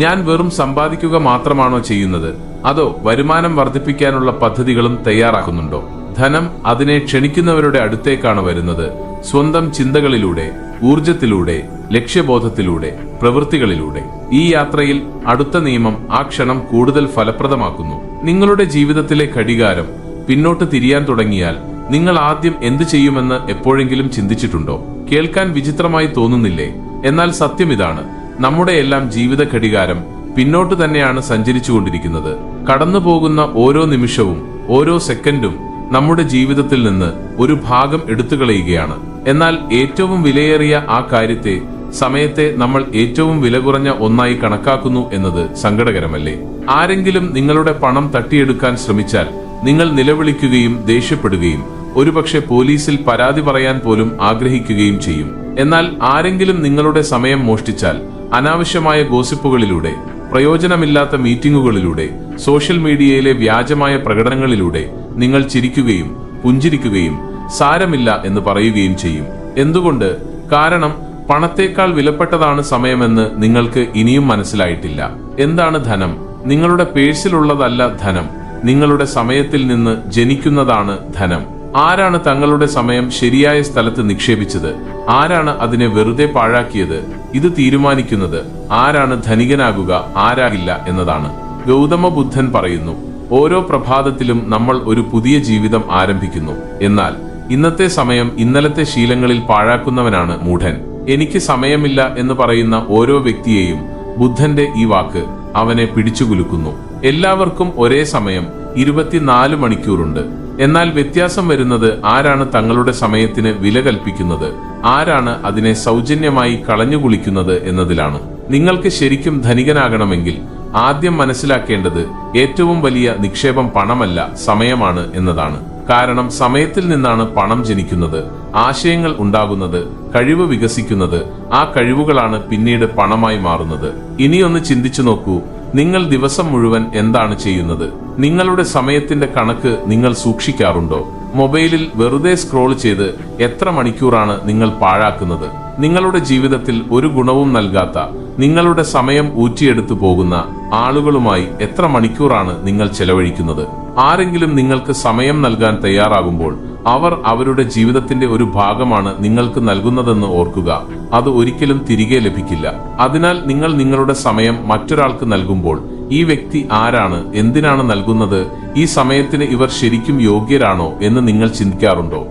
ഞാൻ വെറും സമ്പാദിക്കുക മാത്രമാണോ ചെയ്യുന്നത്, അതോ വരുമാനം വർദ്ധിപ്പിക്കാനുള്ള പദ്ധതികളും തയ്യാറാക്കുന്നുണ്ടോ? ധനം അതിനെ ക്ഷണിക്കുന്നവരുടെ അടുത്തേക്കാണ് വരുന്നത്. സ്വന്തം ചിന്തകളിലൂടെ, ഊർജത്തിലൂടെ, ലക്ഷ്യബോധത്തിലൂടെ, പ്രവൃത്തികളിലൂടെ. ഈ യാത്രയിൽ അടുത്ത നിയമം ആ ക്ഷണം കൂടുതൽ ഫലപ്രദമാക്കുന്നു. നിങ്ങളുടെ ജീവിതത്തിലെ ഘടികാരം പിന്നോട്ട് തിരിയാൻ തുടങ്ങിയാൽ നിങ്ങൾ ആദ്യം എന്തു ചെയ്യുമെന്ന് എപ്പോഴെങ്കിലും ചിന്തിച്ചിട്ടുണ്ടോ? കേൾക്കാൻ വിചിത്രമായി തോന്നുന്നില്ലേ? എന്നാൽ സത്യം ഇതാണ്: നമ്മുടെ എല്ലാം ജീവിത ഘടികാരം പിന്നോട്ട് തന്നെയാണ് സഞ്ചരിച്ചുകൊണ്ടിരിക്കുന്നത്. കടന്നുപോകുന്ന ഓരോ നിമിഷവും, ഓരോ സെക്കൻഡും നമ്മുടെ ജീവിതത്തിൽ നിന്ന് ഒരു ഭാഗം എടുത്തുകളയുകയാണ്. എന്നാൽ ഏറ്റവും വിലയേറിയ ആ കാര്യത്തെ, സമയത്തെ, നമ്മൾ ഏറ്റവും വില കുറഞ്ഞ ഒന്നായി കണക്കാക്കുന്നു എന്നത് സങ്കടകരമല്ലേ? ആരെങ്കിലും നിങ്ങളുടെ പണം തട്ടിയെടുക്കാൻ ശ്രമിച്ചാൽ നിങ്ങൾ നിലവിളിക്കുകയും ദേഷ്യപ്പെടുകയും ഒരുപക്ഷെ പോലീസിൽ പരാതി പറയാൻ പോലും ആഗ്രഹിക്കുകയും ചെയ്യും. എന്നാൽ ആരെങ്കിലും നിങ്ങളുടെ സമയം മോഷ്ടിച്ചാൽ അനാവശ്യമായ ഗോസിപ്പുകളിലൂടെ, പ്രയോജനമില്ലാത്ത മീറ്റിംഗുകളിലൂടെ, സോഷ്യൽ മീഡിയയിലെ വ്യാജമായ പ്രകടനങ്ങളിലൂടെ നിങ്ങൾ ചിരിക്കുകയും പുഞ്ചിരിക്കുകയും സാരമില്ല എന്ന് പറയുകയും ചെയ്യും. എന്തുകൊണ്ട്? കാരണം പണത്തേക്കാൾ വിലപ്പെട്ടതാണ് സമയമെന്ന് നിങ്ങൾക്ക് ഇനിയും മനസ്സിലായിട്ടില്ല. എന്താണ് ധനം? നിങ്ങളുടെ പേഴ്സിലുള്ളതല്ല ധനം, നിങ്ങളുടെ സമയത്തിൽ നിന്ന് ജനിക്കുന്നതാണ് ധനം. ആരാണ് തങ്ങളുടെ സമയം ശരിയായ സ്ഥലത്ത് നിക്ഷേപിച്ചത്? ആരാണ് അതിനെ വെറുതെ പാഴാക്കിയത്? ഇത് തീരുമാനിക്കുന്നത് ആരാണ് ധനികനാകുക, ആരാകില്ല എന്നതാണ്. ഗൗതമ ബുദ്ധൻ പറയുന്നു, ഓരോ പ്രഭാതത്തിലും നമ്മൾ ഒരു പുതിയ ജീവിതം ആരംഭിക്കുന്നു. എന്നാൽ ഇന്നത്തെ സമയം ഇന്നലത്തെ ശീലങ്ങളിൽ പാഴാക്കുന്നവനാണ് മൂഢൻ. എനിക്ക് സമയമില്ല എന്ന് പറയുന്ന ഓരോ വ്യക്തിയെയും ബുദ്ധന്റെ ഈ വാക്ക് അവനെ പിടിച്ചുകുലുക്കുന്നു. എല്ലാവർക്കും ഒരേ സമയം 24 മണിക്കൂറുണ്ട്. എന്നാൽ വ്യത്യാസം വരുന്നത് ആരാണ് തങ്ങളുടെ സമയത്തിന് വില കൽപ്പിക്കുന്നത്, ആരാണ് അതിനെ സൗജന്യമായി കളഞ്ഞുകുളിക്കുന്നത് എന്നതിലാണ്. നിങ്ങൾക്ക് ശരിക്കും ധനികനാകണമെങ്കിൽ ആദ്യം മനസ്സിലാക്കേണ്ടത് ഏറ്റവും വലിയ നിക്ഷേപം പണമല്ല, സമയമാണ് എന്നതാണ്. കാരണം സമയത്തിൽ നിന്നാണ് പണം ജനിക്കുന്നത്, ആശയങ്ങൾ ഉണ്ടാകുന്നത്, കഴിവ് വികസിക്കുന്നത്. ആ കഴിവുകളാണ് പിന്നീട് പണമായി മാറുന്നത്. ഇനിയൊന്ന് ചിന്തിച്ചു നോക്കൂ, നിങ്ങൾ ദിവസം മുഴുവൻ എന്താണ് ചെയ്യുന്നത്? നിങ്ങളുടെ സമയത്തിന്റെ കണക്ക് നിങ്ങൾ സൂക്ഷിക്കാറുണ്ടോ? മൊബൈലിൽ വെറുതെ സ്ക്രോൾ ചെയ്ത് എത്ര മണിക്കൂറാണ് നിങ്ങൾ പാഴാക്കുന്നത്? നിങ്ങളുടെ ജീവിതത്തിൽ ഒരു ഗുണവും നൽകാത്ത, നിങ്ങളുടെ സമയം ഊറ്റിയെടുത്തു പോകുന്ന ആളുകളുമായി എത്ര മണിക്കൂറാണ് നിങ്ങൾ ചെലവഴിക്കുന്നത്? ആരെങ്കിലും നിങ്ങൾക്ക് സമയം നൽകാൻ തയ്യാറാകുമ്പോൾ അവർ അവരുടെ ജീവിതത്തിന്റെ ഒരു ഭാഗമാണ് നിങ്ങൾക്ക് നൽകുന്നതെന്ന് ഓർക്കുക. അത് ഒരിക്കലും തിരികെ ലഭിക്കില്ല. അതിനാൽ നിങ്ങൾ നിങ്ങളുടെ സമയം മറ്റൊരാൾക്ക് നൽകുമ്പോൾ ഈ വ്യക്തി ആരാണ്, എന്തിനാണ് നൽകുന്നത്, ഈ സമയത്തിന് ഇവർ ശരിക്കും യോഗ്യരാണോ എന്ന് നിങ്ങൾ ചിന്തിക്കാറുണ്ടോ?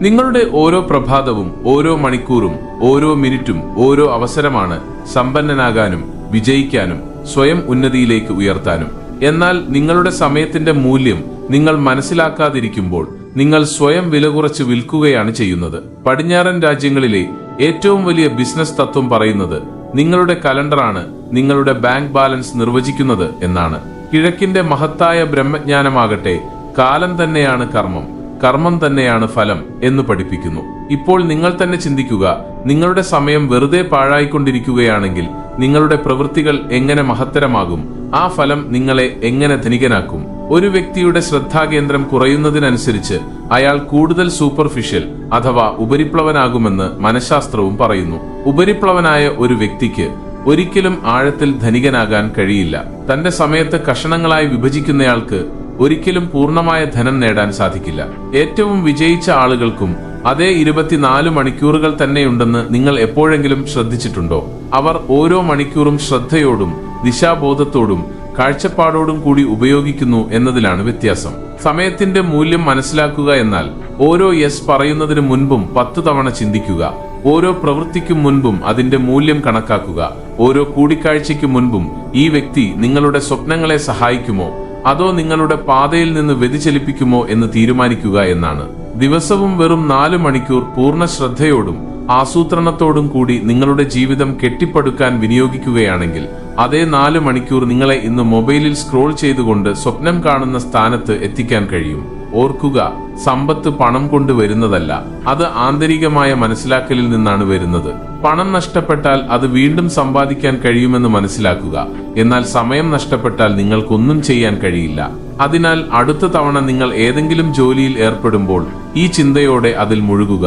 നിങ്ങളുടെ ഓരോ പ്രഭാതവും, ഓരോ മണിക്കൂറും, ഓരോ മിനിറ്റും ഓരോ അവസരമാണ് സമ്പന്നനാകാനും വിജയിക്കാനും സ്വയം ഉന്നതിയിലേക്ക് ഉയർത്താനും. എന്നാൽ നിങ്ങളുടെ സമയത്തിന്റെ മൂല്യം നിങ്ങൾ മനസ്സിലാക്കാതിരിക്കുമ്പോൾ നിങ്ങൾ സ്വയം വില കുറച്ച് വിൽക്കുകയാണ് ചെയ്യുന്നത്. പടിഞ്ഞാറൻ രാജ്യങ്ങളിലെ ഏറ്റവും വലിയ ബിസിനസ് തത്വം പറയുന്നത് നിങ്ങളുടെ കലണ്ടറാണ് നിങ്ങളുടെ ബാങ്ക് ബാലൻസ് നിർവചിക്കുന്നത് എന്നാണ്. കിഴക്കിന്റെ മഹത്തായ ബ്രഹ്മജ്ഞാനമാകട്ടെ കാലം തന്നെയാണ് കർമ്മം, കർമ്മം തന്നെയാണ് ഫലം എന്ന് പഠിപ്പിക്കുന്നു. ഇപ്പോൾ നിങ്ങൾ തന്നെ ചിന്തിക്കുക, നിങ്ങളുടെ സമയം വെറുതെ പാഴായിക്കൊണ്ടിരിക്കുകയാണെങ്കിൽ നിങ്ങളുടെ പ്രവൃത്തികൾ എങ്ങനെ മഹത്തരമാകും? ആ ഫലം നിങ്ങളെ എങ്ങനെ ധനികനാക്കും? ഒരു വ്യക്തിയുടെ ശ്രദ്ധാകേന്ദ്രം കുറയുന്നതിനനുസരിച്ച് അയാൾ കൂടുതൽ സൂപ്പർഫിഷ്യൽ അഥവാ ഉപരിപ്ലവനാകുമെന്ന് മനഃശാസ്ത്രവും പറയുന്നു. ഉപരിപ്ലവനായ ഒരു വ്യക്തിക്ക് ഒരിക്കലും ആഴത്തിൽ ധനികനാകാൻ കഴിയില്ല. തന്റെ സമയത്ത് കഷണങ്ങളായി വിഭജിക്കുന്നയാൾക്ക് ഒരിക്കലും പൂർണ്ണമായ ധനം നേടാൻ സാധിക്കില്ല. ഏറ്റവും വിജയിച്ച ആളുകൾക്കും അതേ 24 മണിക്കൂറുകൾ തന്നെയുണ്ടെന്ന് നിങ്ങൾ എപ്പോഴെങ്കിലും ശ്രദ്ധിച്ചിട്ടുണ്ടോ? അവർ ഓരോ മണിക്കൂറും ശ്രദ്ധയോടും ദിശാബോധത്തോടും കാഴ്ചപ്പാടോടും കൂടി ഉപയോഗിക്കുന്നു എന്നതിലാണ് വ്യത്യാസം. സമയത്തിന്റെ മൂല്യം മനസ്സിലാക്കുക എന്നാൽ ഓരോ യെസ് പറയുന്നതിന് മുൻപും 10 തവണ ചിന്തിക്കുക. ഓരോ പ്രവൃത്തിക്കും മുൻപും അതിന്റെ മൂല്യം കണക്കാക്കുക. ഓരോ കൂടിക്കാഴ്ചയ്ക്ക് മുൻപും ഈ വ്യക്തി നിങ്ങളുടെ സ്വപ്നങ്ങളെ സഹായിക്കുമോ അതോ നിങ്ങളുടെ പാതയിൽ നിന്ന് വ്യതിചലിപ്പിക്കുമോ എന്ന് തീരുമാനിക്കുക എന്നാണ്. ദിവസവും വെറും 4 മണിക്കൂർ പൂർണ്ണ ശ്രദ്ധയോടും ആസൂത്രണത്തോടും കൂടി നിങ്ങളുടെ ജീവിതം കെട്ടിപ്പടുക്കാൻ വിനിയോഗിക്കുകയാണെങ്കിൽ അതേ 4 മണിക്കൂർ നിങ്ങളെ ഇന്ന് മൊബൈലിൽ സ്ക്രോൾ ചെയ്തുകൊണ്ട് സ്വപ്നം കാണുന്ന സ്ഥാനത്ത് എത്തിക്കാൻ കഴിയും. ഓർക്കുക, സമ്പത്ത് പണം കൊണ്ട് വരുന്നതല്ല, അത് ആന്തരികമായ മനസ്സിലാക്കലിൽ നിന്നാണ് വരുന്നത്. പണം നഷ്ടപ്പെട്ടാൽ അത് വീണ്ടും സമ്പാദിക്കാൻ കഴിയുമെന്ന് മനസ്സിലാക്കുക. എന്നാൽ സമയം നഷ്ടപ്പെട്ടാൽ നിങ്ങൾക്കൊന്നും ചെയ്യാൻ കഴിയില്ല. അതിനാൽ അടുത്ത തവണ നിങ്ങൾ ഏതെങ്കിലും ജോലിയിൽ ഏർപ്പെടുമ്പോൾ ഈ ചിന്തയോടെ അതിൽ മുഴുകുക.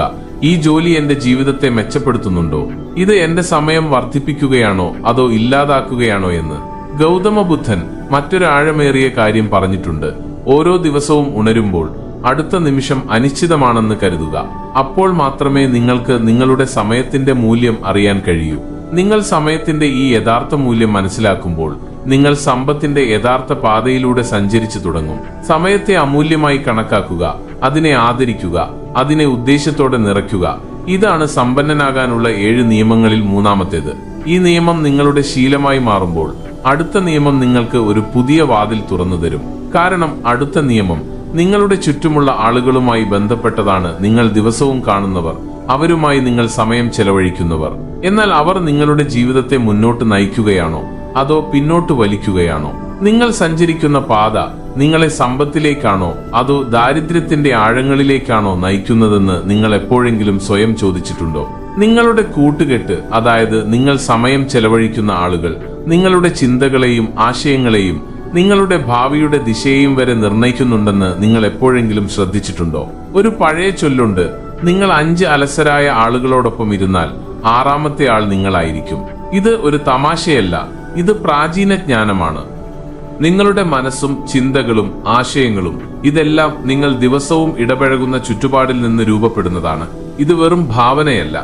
ഈ ജോലി എന്റെ ജീവിതത്തെ മെച്ചപ്പെടുത്തുന്നുണ്ടോ? ഇത് എന്റെ സമയം വർദ്ധിപ്പിക്കുകയാണോ അതോ ഇല്ലാതാക്കുകയാണോ എന്ന്. ഗൗതമ ബുദ്ധൻ മറ്റൊരു ആഴമേറിയ കാര്യം പറഞ്ഞിട്ടുണ്ട്. ഓരോ ദിവസവും ഉണരുമ്പോൾ അടുത്ത നിമിഷം അനിശ്ചിതമാണെന്ന് കരുതുക. അപ്പോൾ മാത്രമേ നിങ്ങൾക്ക് നിങ്ങളുടെ സമയത്തിന്റെ മൂല്യം അറിയാൻ കഴിയൂ. നിങ്ങൾ സമയത്തിന്റെ ഈ യഥാർത്ഥ മൂല്യം മനസ്സിലാക്കുമ്പോൾ നിങ്ങൾ സമ്പത്തിന്റെ യഥാർത്ഥ പാതയിലൂടെ സഞ്ചരിച്ചു തുടങ്ങും. സമയത്തെ അമൂല്യമായി കണക്കാക്കുക, അതിനെ ആദരിക്കുക, അതിനെ ഉദ്ദേശത്തോടെ നിറയ്ക്കുക. ഇതാണ് സമ്പന്നനാകാനുള്ള 7 നിയമങ്ങളിൽ മൂന്നാമത്തേത്. ഈ നിയമം നിങ്ങളുടെ ശീലമായി മാറുമ്പോൾ അടുത്ത നിയമം നിങ്ങൾക്ക് ഒരു പുതിയ വാതിൽ തുറന്നു തരും. കാരണം അടുത്ത നിയമം നിങ്ങളുടെ ചുറ്റുമുള്ള ആളുകളുമായി ബന്ധപ്പെട്ടതാണ്. നിങ്ങൾ ദിവസവും കാണുന്നവർ, അവരുമായി നിങ്ങൾ സമയം ചെലവഴിക്കുന്നവർ. എന്നാൽ അവർ നിങ്ങളുടെ ജീവിതത്തെ മുന്നോട്ട് നയിക്കുകയാണോ അതോ പിന്നോട്ട് വലിക്കുകയാണോ? നിങ്ങൾ സഞ്ചരിക്കുന്ന പാത നിങ്ങളെ സമ്പത്തിലേക്കാണോ അതോ ദാരിദ്ര്യത്തിന്റെ ആഴങ്ങളിലേക്കാണോ നയിക്കുന്നതെന്ന് നിങ്ങൾ എപ്പോഴെങ്കിലും സ്വയം ചോദിച്ചിട്ടുണ്ടോ? നിങ്ങളുടെ കൂട്ടുകെട്ട്, അതായത് നിങ്ങൾ സമയം ചെലവഴിക്കുന്ന ആളുകൾ, നിങ്ങളുടെ ചിന്തകളെയും ആശയങ്ങളെയും നിങ്ങളുടെ ഭാവിയുടെ ദിശയെയും വരെ നിർണയിക്കുന്നുണ്ടെന്ന് നിങ്ങൾ എപ്പോഴെങ്കിലും ശ്രദ്ധിച്ചിട്ടുണ്ടോ? ഒരു പഴയ ചൊല്ലുണ്ട്, നിങ്ങൾ 5 അലസരായ ആളുകളോടൊപ്പം ഇരുന്നാൽ 6ാമത്തെ ആൾ നിങ്ങളായിരിക്കും. ഇത് ഒരു തമാശയല്ല, ഇത് പ്രാചീന ജ്ഞാനമാണ്. നിങ്ങളുടെ മനസ്സും ചിന്തകളും ആശയങ്ങളും ഇതെല്ലാം നിങ്ങൾ ദിവസവും ഇടപഴകുന്ന ചുറ്റുപാടിൽ നിന്ന് രൂപപ്പെടുന്നതാണ്. ഇത് വെറും ഭാവനയല്ല,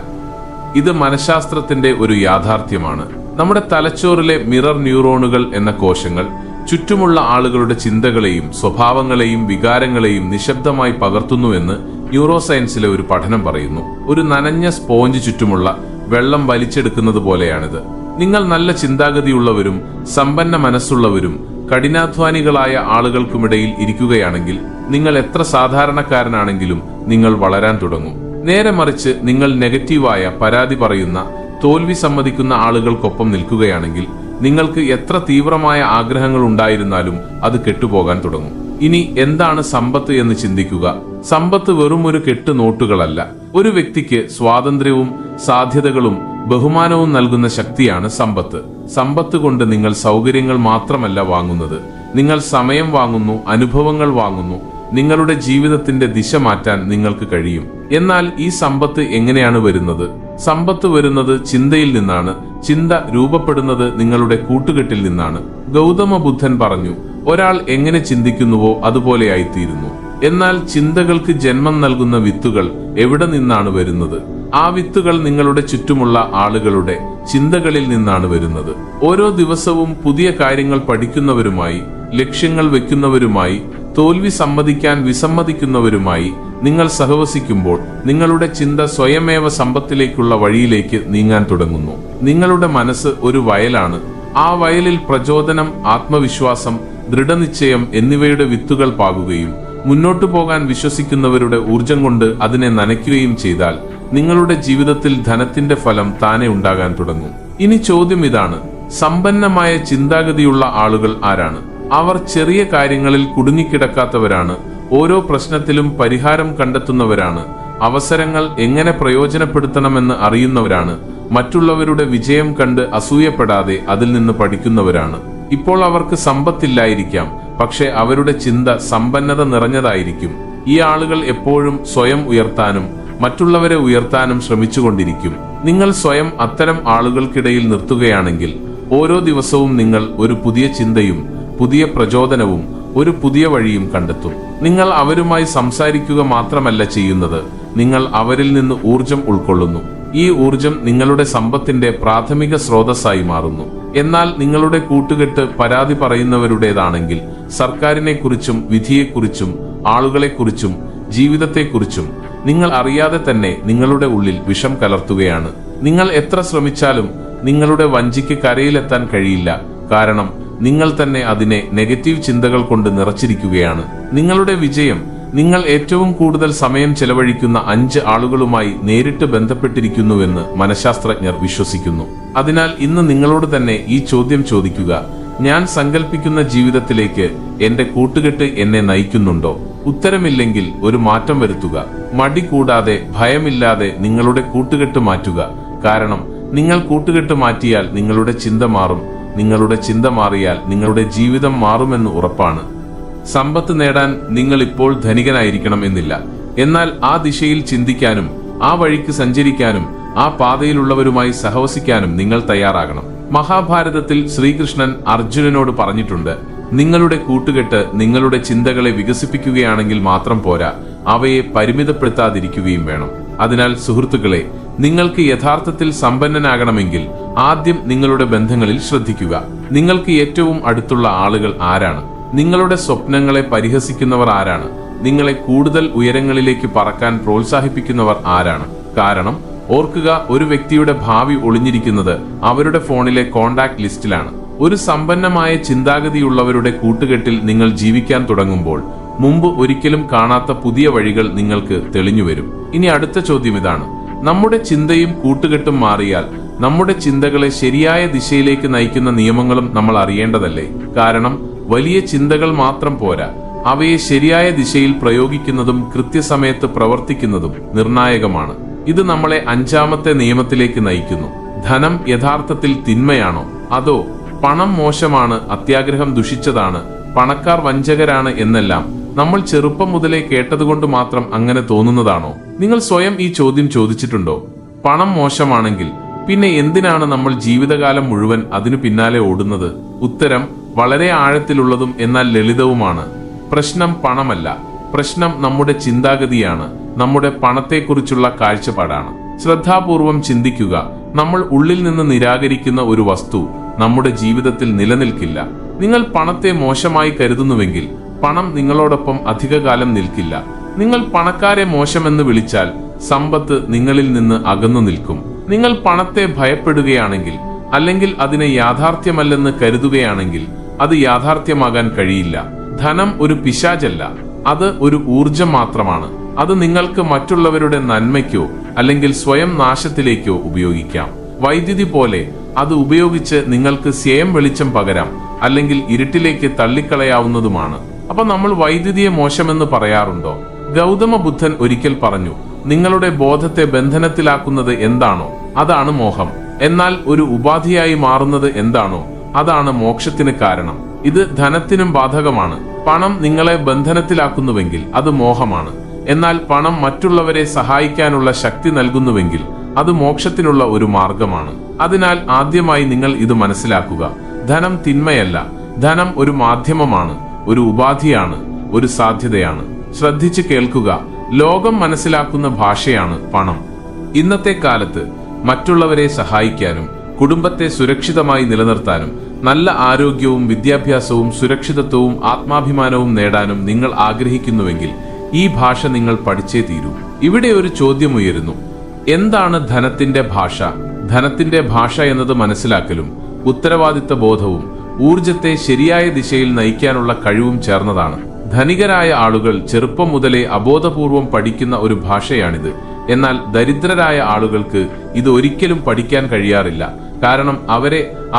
ഇത് മനഃശാസ്ത്രത്തിന്റെ ഒരു യാഥാർത്ഥ്യമാണ്. നമ്മുടെ തലച്ചോറിലെ മിറർ ന്യൂറോണുകൾ എന്ന കോശങ്ങൾ ചുറ്റുമുള്ള ആളുകളുടെ ചിന്തകളെയും സ്വഭാവങ്ങളെയും വികാരങ്ങളെയും നിശബ്ദമായി പകർത്തുന്നുവെന്ന് ന്യൂറോ സയൻസിലെ ഒരു പഠനം പറയുന്നു. ഒരു നനഞ്ഞ സ്പോഞ്ച് ചുറ്റുമുള്ള വെള്ളം വലിച്ചെടുക്കുന്നത് പോലെയാണിത്. നിങ്ങൾ നല്ല ചിന്താഗതിയുള്ളവരും സമ്പന്ന മനസ്സുള്ളവരും കഠിനാധ്വാനികളായ ആളുകൾക്കുമിടയിൽ ഇരിക്കുകയാണെങ്കിൽ നിങ്ങൾ എത്ര സാധാരണക്കാരനാണെങ്കിലും നിങ്ങൾ വളരാൻ തുടങ്ങും. നേരെ മറിച്ച് നിങ്ങൾ നെഗറ്റീവായ, പരാതി പറയുന്ന, തോൽവി സമ്മതിക്കുന്ന ആളുകൾക്കൊപ്പം നിൽക്കുകയാണെങ്കിൽ നിങ്ങൾക്ക് എത്ര തീവ്രമായ ആഗ്രഹങ്ങൾ ഉണ്ടായിരുന്നാലും അത് കെട്ടുപോകാൻ തുടങ്ങും. ഇനി എന്താണ് സമ്പത്ത് എന്ന് ചിന്തിക്കുക. സമ്പത്ത് വെറും ഒരു കെട്ട് നോട്ടുകളല്ല. ഒരു വ്യക്തിക്ക് സ്വാതന്ത്ര്യവും സാധ്യതകളും ബഹുമാനവും നൽകുന്ന ശക്തിയാണ് സമ്പത്ത്. സമ്പത്ത് കൊണ്ട് നിങ്ങൾ സൗകര്യങ്ങൾ മാത്രമല്ല വാങ്ങുന്നത്, നിങ്ങൾ സമയം വാങ്ങുന്നു, അനുഭവങ്ങൾ വാങ്ങുന്നു. നിങ്ങളുടെ ജീവിതത്തിന്റെ ദിശ മാറ്റാൻ നിങ്ങൾക്ക് കഴിയും. എന്നാൽ ഈ സമ്പത്ത് എങ്ങനെയാണ് വരുന്നത്? സമ്പത്ത് വരുന്നത് ചിന്തയിൽ നിന്നാണ്. ചിന്ത രൂപപ്പെടുന്നത് നിങ്ങളുടെ കൂട്ടുകെട്ടിൽ നിന്നാണ്. ഗൗതമ ബുദ്ധൻ പറഞ്ഞു, ഒരാൾ എങ്ങനെ ചിന്തിക്കുന്നുവോ അതുപോലെയായിത്തീരുന്നു. എന്നാൽ ചിന്തകൾക്ക് ജന്മം നൽകുന്ന വിത്തുകൾ എവിടെ നിന്നാണ് വരുന്നത്? ആ വിത്തുകൾ നിങ്ങളുടെ ചുറ്റുമുള്ള ആളുകളുടെ ചിന്തകളിൽ നിന്നാണ് വരുന്നത്. ഓരോ ദിവസവും പുതിയ കാര്യങ്ങൾ പഠിക്കുന്നവരുമായി, ലക്ഷ്യങ്ങൾ വെക്കുന്നവരുമായി, തോൽവി സമ്മതിക്കാൻ വിസമ്മതിക്കുന്നവരുമായി നിങ്ങൾ സഹവസിക്കുമ്പോൾ നിങ്ങളുടെ ചിന്ത സ്വയമേവ സമ്പത്തിലേക്കുള്ള വഴിയിലേക്ക് നീങ്ങാൻ തുടങ്ങുന്നു. നിങ്ങളുടെ മനസ്സ് ഒരു വയലാണ്. ആ വയലിൽ പ്രചോദനം, ആത്മവിശ്വാസം, ദൃഢനിശ്ചയം എന്നിവയുടെ വിത്തുകൾ പാകുകയും മുന്നോട്ടു പോകാൻ വിശ്വസിക്കുന്നവരുടെ ഊർജം കൊണ്ട് അതിനെ നനയ്ക്കുകയും ചെയ്താൽ നിങ്ങളുടെ ജീവിതത്തിൽ ധനത്തിന്റെ ഫലം താനെ ഉണ്ടാകാൻ തുടങ്ങും. ഇനി ചോദ്യം ഇതാണ്: സമ്പന്നമായ ചിന്താഗതിയുള്ള ആളുകൾ ആരാണ്? അവർ ചെറിയ കാര്യങ്ങളിൽ കുടുങ്ങിക്കിടക്കാത്തവരാണ്. ഓരോ പ്രശ്നത്തിലും പരിഹാരം കണ്ടെത്തുന്നവരാണ്. അവസരങ്ങൾ എങ്ങനെ പ്രയോജനപ്പെടുത്തണമെന്ന് അറിയുന്നവരാണ്. മറ്റുള്ളവരുടെ വിജയം കണ്ട് അസൂയപ്പെടാതെ അതിൽ നിന്ന് പഠിക്കുന്നവരാണ്. ഇപ്പോൾ അവർക്ക് സമ്പത്തില്ലായിരിക്കാം, പക്ഷെ അവരുടെ ചിന്ത സമ്പന്നത നിറഞ്ഞതായിരിക്കും. ഈ ആളുകൾ എപ്പോഴും സ്വയം ഉയർത്താനും മറ്റുള്ളവരെ ഉയർത്താനും ശ്രമിച്ചുകൊണ്ടിരിക്കും. നിങ്ങൾ സ്വയം അത്തരം ആളുകൾക്കിടയിൽ നിർത്തുകയാണെങ്കിൽ ഓരോ ദിവസവും നിങ്ങൾ ഒരു പുതിയ ചിന്തയും പുതിയ പ്രചോദനവും ഒരു പുതിയ വഴിയും കണ്ടെത്തും. നിങ്ങൾ അവരുമായി സംസാരിക്കുക മാത്രമല്ല ചെയ്യുന്നത്, നിങ്ങൾ അവരിൽ നിന്ന് ഊർജം ഉൾക്കൊള്ളുന്നു. ഈ ഊർജം നിങ്ങളുടെ സമ്പത്തിന്റെ പ്രാഥമിക സ്രോതസ്സായി മാറുന്നു. എന്നാൽ നിങ്ങളുടെ കൂട്ടുകെട്ട് പരാതി പറയുന്നവരുടേതാണെങ്കിൽ സർക്കാരിനെക്കുറിച്ചും വിധിയെക്കുറിച്ചും ആളുകളെക്കുറിച്ചും ജീവിതത്തെക്കുറിച്ചും നിങ്ങൾ അറിയാതെ തന്നെ നിങ്ങളുടെ ഉള്ളിൽ വിഷം കലർത്തുകയാണ്. നിങ്ങൾ എത്ര ശ്രമിച്ചാലും നിങ്ങളുടെ വഞ്ചിക്ക് കരയിലെത്താൻ കഴിയില്ല. കാരണം നിങ്ങൾ തന്നെ അതിനെ നെഗറ്റീവ് ചിന്തകൾ കൊണ്ട് നിറച്ചിരിക്കുകയാണ്. നിങ്ങളുടെ വിജയം നിങ്ങൾ ഏറ്റവും കൂടുതൽ സമയം ചെലവഴിക്കുന്ന 5 ആളുകളുമായി നേരിട്ട് ബന്ധപ്പെട്ടിരിക്കുന്നുവെന്ന് മനഃശാസ്ത്രജ്ഞർ വിശ്വസിക്കുന്നു. അതിനാൽ ഇന്ന് നിങ്ങളോട് തന്നെ ഈ ചോദ്യം ചോദിക്കുക: ഞാൻ സങ്കല്പിക്കുന്ന ജീവിതത്തിലേക്ക് എന്റെ കൂട്ടുകെട്ട് എന്നെ നയിക്കുന്നുണ്ടോ? ഉത്തരമില്ലെങ്കിൽ ഒരു മാറ്റം വരുത്തുക. മടി കൂടാതെ ഭയമില്ലാതെ നിങ്ങളുടെ കൂട്ടുകെട്ട് മാറ്റുക. കാരണം നിങ്ങൾ കൂട്ടുകെട്ട് മാറ്റിയാൽ നിങ്ങളുടെ ചിന്ത മാറും. നിങ്ങളുടെ ചിന്ത മാറിയാൽ നിങ്ങളുടെ ജീവിതം മാറുമെന്ന് ഉറപ്പാണ്. സമ്പത്ത് നേടാൻ നിങ്ങൾ ഇപ്പോൾ ധനികനായിരിക്കണം എന്നില്ല. എന്നാൽ ആ ദിശയിൽ ചിന്തിക്കാനും ആ വഴിക്ക് സഞ്ചരിക്കാനും ആ പാതയിലുള്ളവരുമായി സഹവസിക്കാനും നിങ്ങൾ തയ്യാറാകണം. മഹാഭാരതത്തിൽ ശ്രീകൃഷ്ണൻ അർജുനനോട് പറഞ്ഞിട്ടുണ്ട്: നിങ്ങളുടെ കൂട്ടുകെട്ട് നിങ്ങളുടെ ചിന്തകളെ വികസിപ്പിക്കുകയാണെങ്കിൽ മാത്രം പോരാ, അവയെ പരിമിതപ്പെടുത്താതിരിക്കുകയും വേണം. അതിനാൽ സുഹൃത്തുക്കളെ, നിങ്ങൾക്ക് യഥാർത്ഥത്തിൽ സമ്പന്നനാകണമെങ്കിൽ ആദ്യം നിങ്ങളുടെ ബന്ധങ്ങളിൽ ശ്രദ്ധിക്കുക. നിങ്ങൾക്ക് ഏറ്റവും അടുത്തുള്ള ആളുകൾ ആരാണ്? നിങ്ങളുടെ സ്വപ്നങ്ങളെ പരിഹസിക്കുന്നവർ ആരാണ്? നിങ്ങളെ കൂടുതൽ ഉയരങ്ങളിലേക്ക് പറക്കാൻ പ്രോത്സാഹിപ്പിക്കുന്നവർ ആരാണ്? കാരണം ഓർക്കുക, ഒരു വ്യക്തിയുടെ ഭാവി ഒളിഞ്ഞിരിക്കുന്നത് അവരുടെ ഫോണിലെ കോണ്ടാക്ട് ലിസ്റ്റിലാണ്. ഒരു സമ്പന്നമായ ചിന്താഗതിയുള്ളവരുടെ കൂട്ടുകെട്ടിൽ നിങ്ങൾ ജീവിക്കാൻ തുടങ്ങുമ്പോൾ മുമ്പ് ഒരിക്കലും കാണാത്ത പുതിയ വഴികൾ നിങ്ങൾക്ക് തെളിഞ്ഞുവരും. ഇനി അടുത്ത ചോദ്യം ഇതാണ്: നമ്മുടെ ചിന്തയും കൂട്ടുകെട്ടും മാറിയാൽ നമ്മുടെ ചിന്തകളെ ശരിയായ ദിശയിലേക്ക് നയിക്കുന്ന നിയമങ്ങളും നമ്മൾ അറിയേണ്ടതല്ലേ? കാരണം വലിയ ചിന്തകൾ മാത്രം പോരാ, അവയെ ശരിയായ ദിശയിൽ പ്രയോഗിക്കുന്നതും കൃത്യസമയത്ത് പ്രവർത്തിക്കുന്നതും നിർണായകമാണ്. ഇത് നമ്മളെ 5ാമത്തെ നിയമത്തിലേക്ക് നയിക്കുന്നു. ധനം യഥാർത്ഥത്തിൽ തിന്മയാണോ? അതോ പണം മോശമാണ്, അത്യാഗ്രഹം ദുഷിച്ചതാണ്, പണക്കാർ വഞ്ചകരാണ് എന്നെല്ലാം നമ്മൾ ചെറുപ്പം മുതലേ കേട്ടതുകൊണ്ട് മാത്രം അങ്ങനെ തോന്നുന്നതാണോ? നിങ്ങൾ സ്വയം ഈ ചോദ്യം ചോദിച്ചിട്ടുണ്ടോ? പണം മോശമാണെങ്കിൽ പിന്നെ എന്തിനാണ് നമ്മൾ ജീവിതകാലം മുഴുവൻ അതിനു പിന്നാലെ ഓടുന്നത്? ഉത്തരം വളരെ ആഴത്തിലുള്ളതും എന്നാൽ ലളിതവുമാണ്. പ്രശ്നം പണമല്ല, പ്രശ്നം നമ്മുടെ ചിന്താഗതിയാണ്, നമ്മുടെ പണത്തെക്കുറിച്ചുള്ള കാഴ്ചപ്പാടാണ്. ശ്രദ്ധാപൂർവം ചിന്തിക്കുക. നമ്മൾ ഉള്ളിൽ നിന്ന് നിരാകരിക്കുന്ന ഒരു വസ്തു നമ്മുടെ ജീവിതത്തിൽ നിലനിൽക്കില്ല. നിങ്ങൾ പണത്തെ മോശമായി കരുതുന്നുവെങ്കിൽ പണം നിങ്ങളോടൊപ്പം അധികകാലം നിൽക്കില്ല. നിങ്ങൾ പണക്കാരെ മോശമെന്ന് വിളിച്ചാൽ സമ്പത്ത് നിങ്ങളിൽ നിന്ന് അകന്നു നിൽക്കും. നിങ്ങൾ പണത്തെ ഭയപ്പെടുകയാണെങ്കിൽ അല്ലെങ്കിൽ അതിനെ യാഥാർത്ഥ്യമല്ലെന്ന് കരുതുകയാണെങ്കിൽ അത് യാഥാർത്ഥ്യമാകാൻ കഴിയില്ല. ധനം ഒരു പിശാചല്ല, അത് ഒരു ഊർജം മാത്രമാണ്. അത് നിങ്ങൾക്ക് മറ്റുള്ളവരുടെ നന്മയ്ക്കോ അല്ലെങ്കിൽ സ്വയം നാശത്തിലേക്കോ ഉപയോഗിക്കാം. വൈദ്യുതി പോലെ അത് ഉപയോഗിച്ച് നിങ്ങൾക്ക് സ്വയം വെളിച്ചം പകരാം, അല്ലെങ്കിൽ ഇരുട്ടിലേക്ക് തള്ളിക്കളയാവുന്നതുമാണ്. അപ്പൊ നമ്മൾ വൈദ്യുതിയെ മോശമെന്ന് പറയാറുണ്ടോ? ഗൗതമ ബുദ്ധൻ ഒരിക്കൽ പറഞ്ഞു, നിങ്ങളുടെ ബോധത്തെ ബന്ധനത്തിലാക്കുന്നത് എന്താണോ അതാണ് മോഹം. എന്നാൽ ഒരു ഉപാധിയായി മാറുന്നത് എന്താണോ അതാണ് മോക്ഷത്തിന് കാരണം. ഇത് ധനത്തിനും ബാധകമാണ്. പണം നിങ്ങളെ ബന്ധനത്തിലാക്കുന്നുവെങ്കിൽ അത് മോഹമാണ്. എന്നാൽ പണം മറ്റുള്ളവരെ സഹായിക്കാനുള്ള ശക്തി നൽകുന്നുവെങ്കിൽ അത് മോക്ഷത്തിനുള്ള ഒരു മാർഗമാണ്. അതിനാൽ ആദ്യമായി നിങ്ങൾ ഇത് മനസ്സിലാക്കുക. ധനം തിന്മയല്ല, ധനം ഒരു മാധ്യമമാണ്, ഒരു ഉപാധിയാണ്, ഒരു സാധ്യതയാണ്. ശ്രദ്ധിച്ച് കേൾക്കുക. ലോകം മനസ്സിലാക്കുന്ന ഭാഷയാണ് പണം. ഇന്നത്തെ കാലത്ത് മറ്റുള്ളവരെ സഹായിക്കാനും കുടുംബത്തെ സുരക്ഷിതമായി നിലനിർത്താനും നല്ല ആരോഗ്യവും വിദ്യാഭ്യാസവും സുരക്ഷിതത്വവും ആത്മാഭിമാനവും നേടാനും നിങ്ങൾ ആഗ്രഹിക്കുന്നുവെങ്കിൽ ഈ ഭാഷ നിങ്ങൾ പഠിച്ചേ തീരൂ. ഇവിടെ ഒരു ചോദ്യം ഉയരുന്നു: എന്താണ് ധനത്തിന്റെ ഭാഷ? ധനത്തിന്റെ ഭാഷ എന്നത് മനസ്സിലാക്കലും ഉത്തരവാദിത്ത ബോധവും ഊർജത്തെ ശരിയായ ദിശയിൽ നയിക്കാനുള്ള കഴിവും ചേർന്നതാണ്. ധനികരായ ആളുകൾ ചെറുപ്പം മുതലേ അബോധപൂർവം പഠിക്കുന്ന ഒരു ഭാഷയാണിത്. എന്നാൽ ദരിദ്രരായ ആളുകൾക്ക് ഇത് ഒരിക്കലും പഠിക്കാൻ കഴിയാറില്ല. കാരണം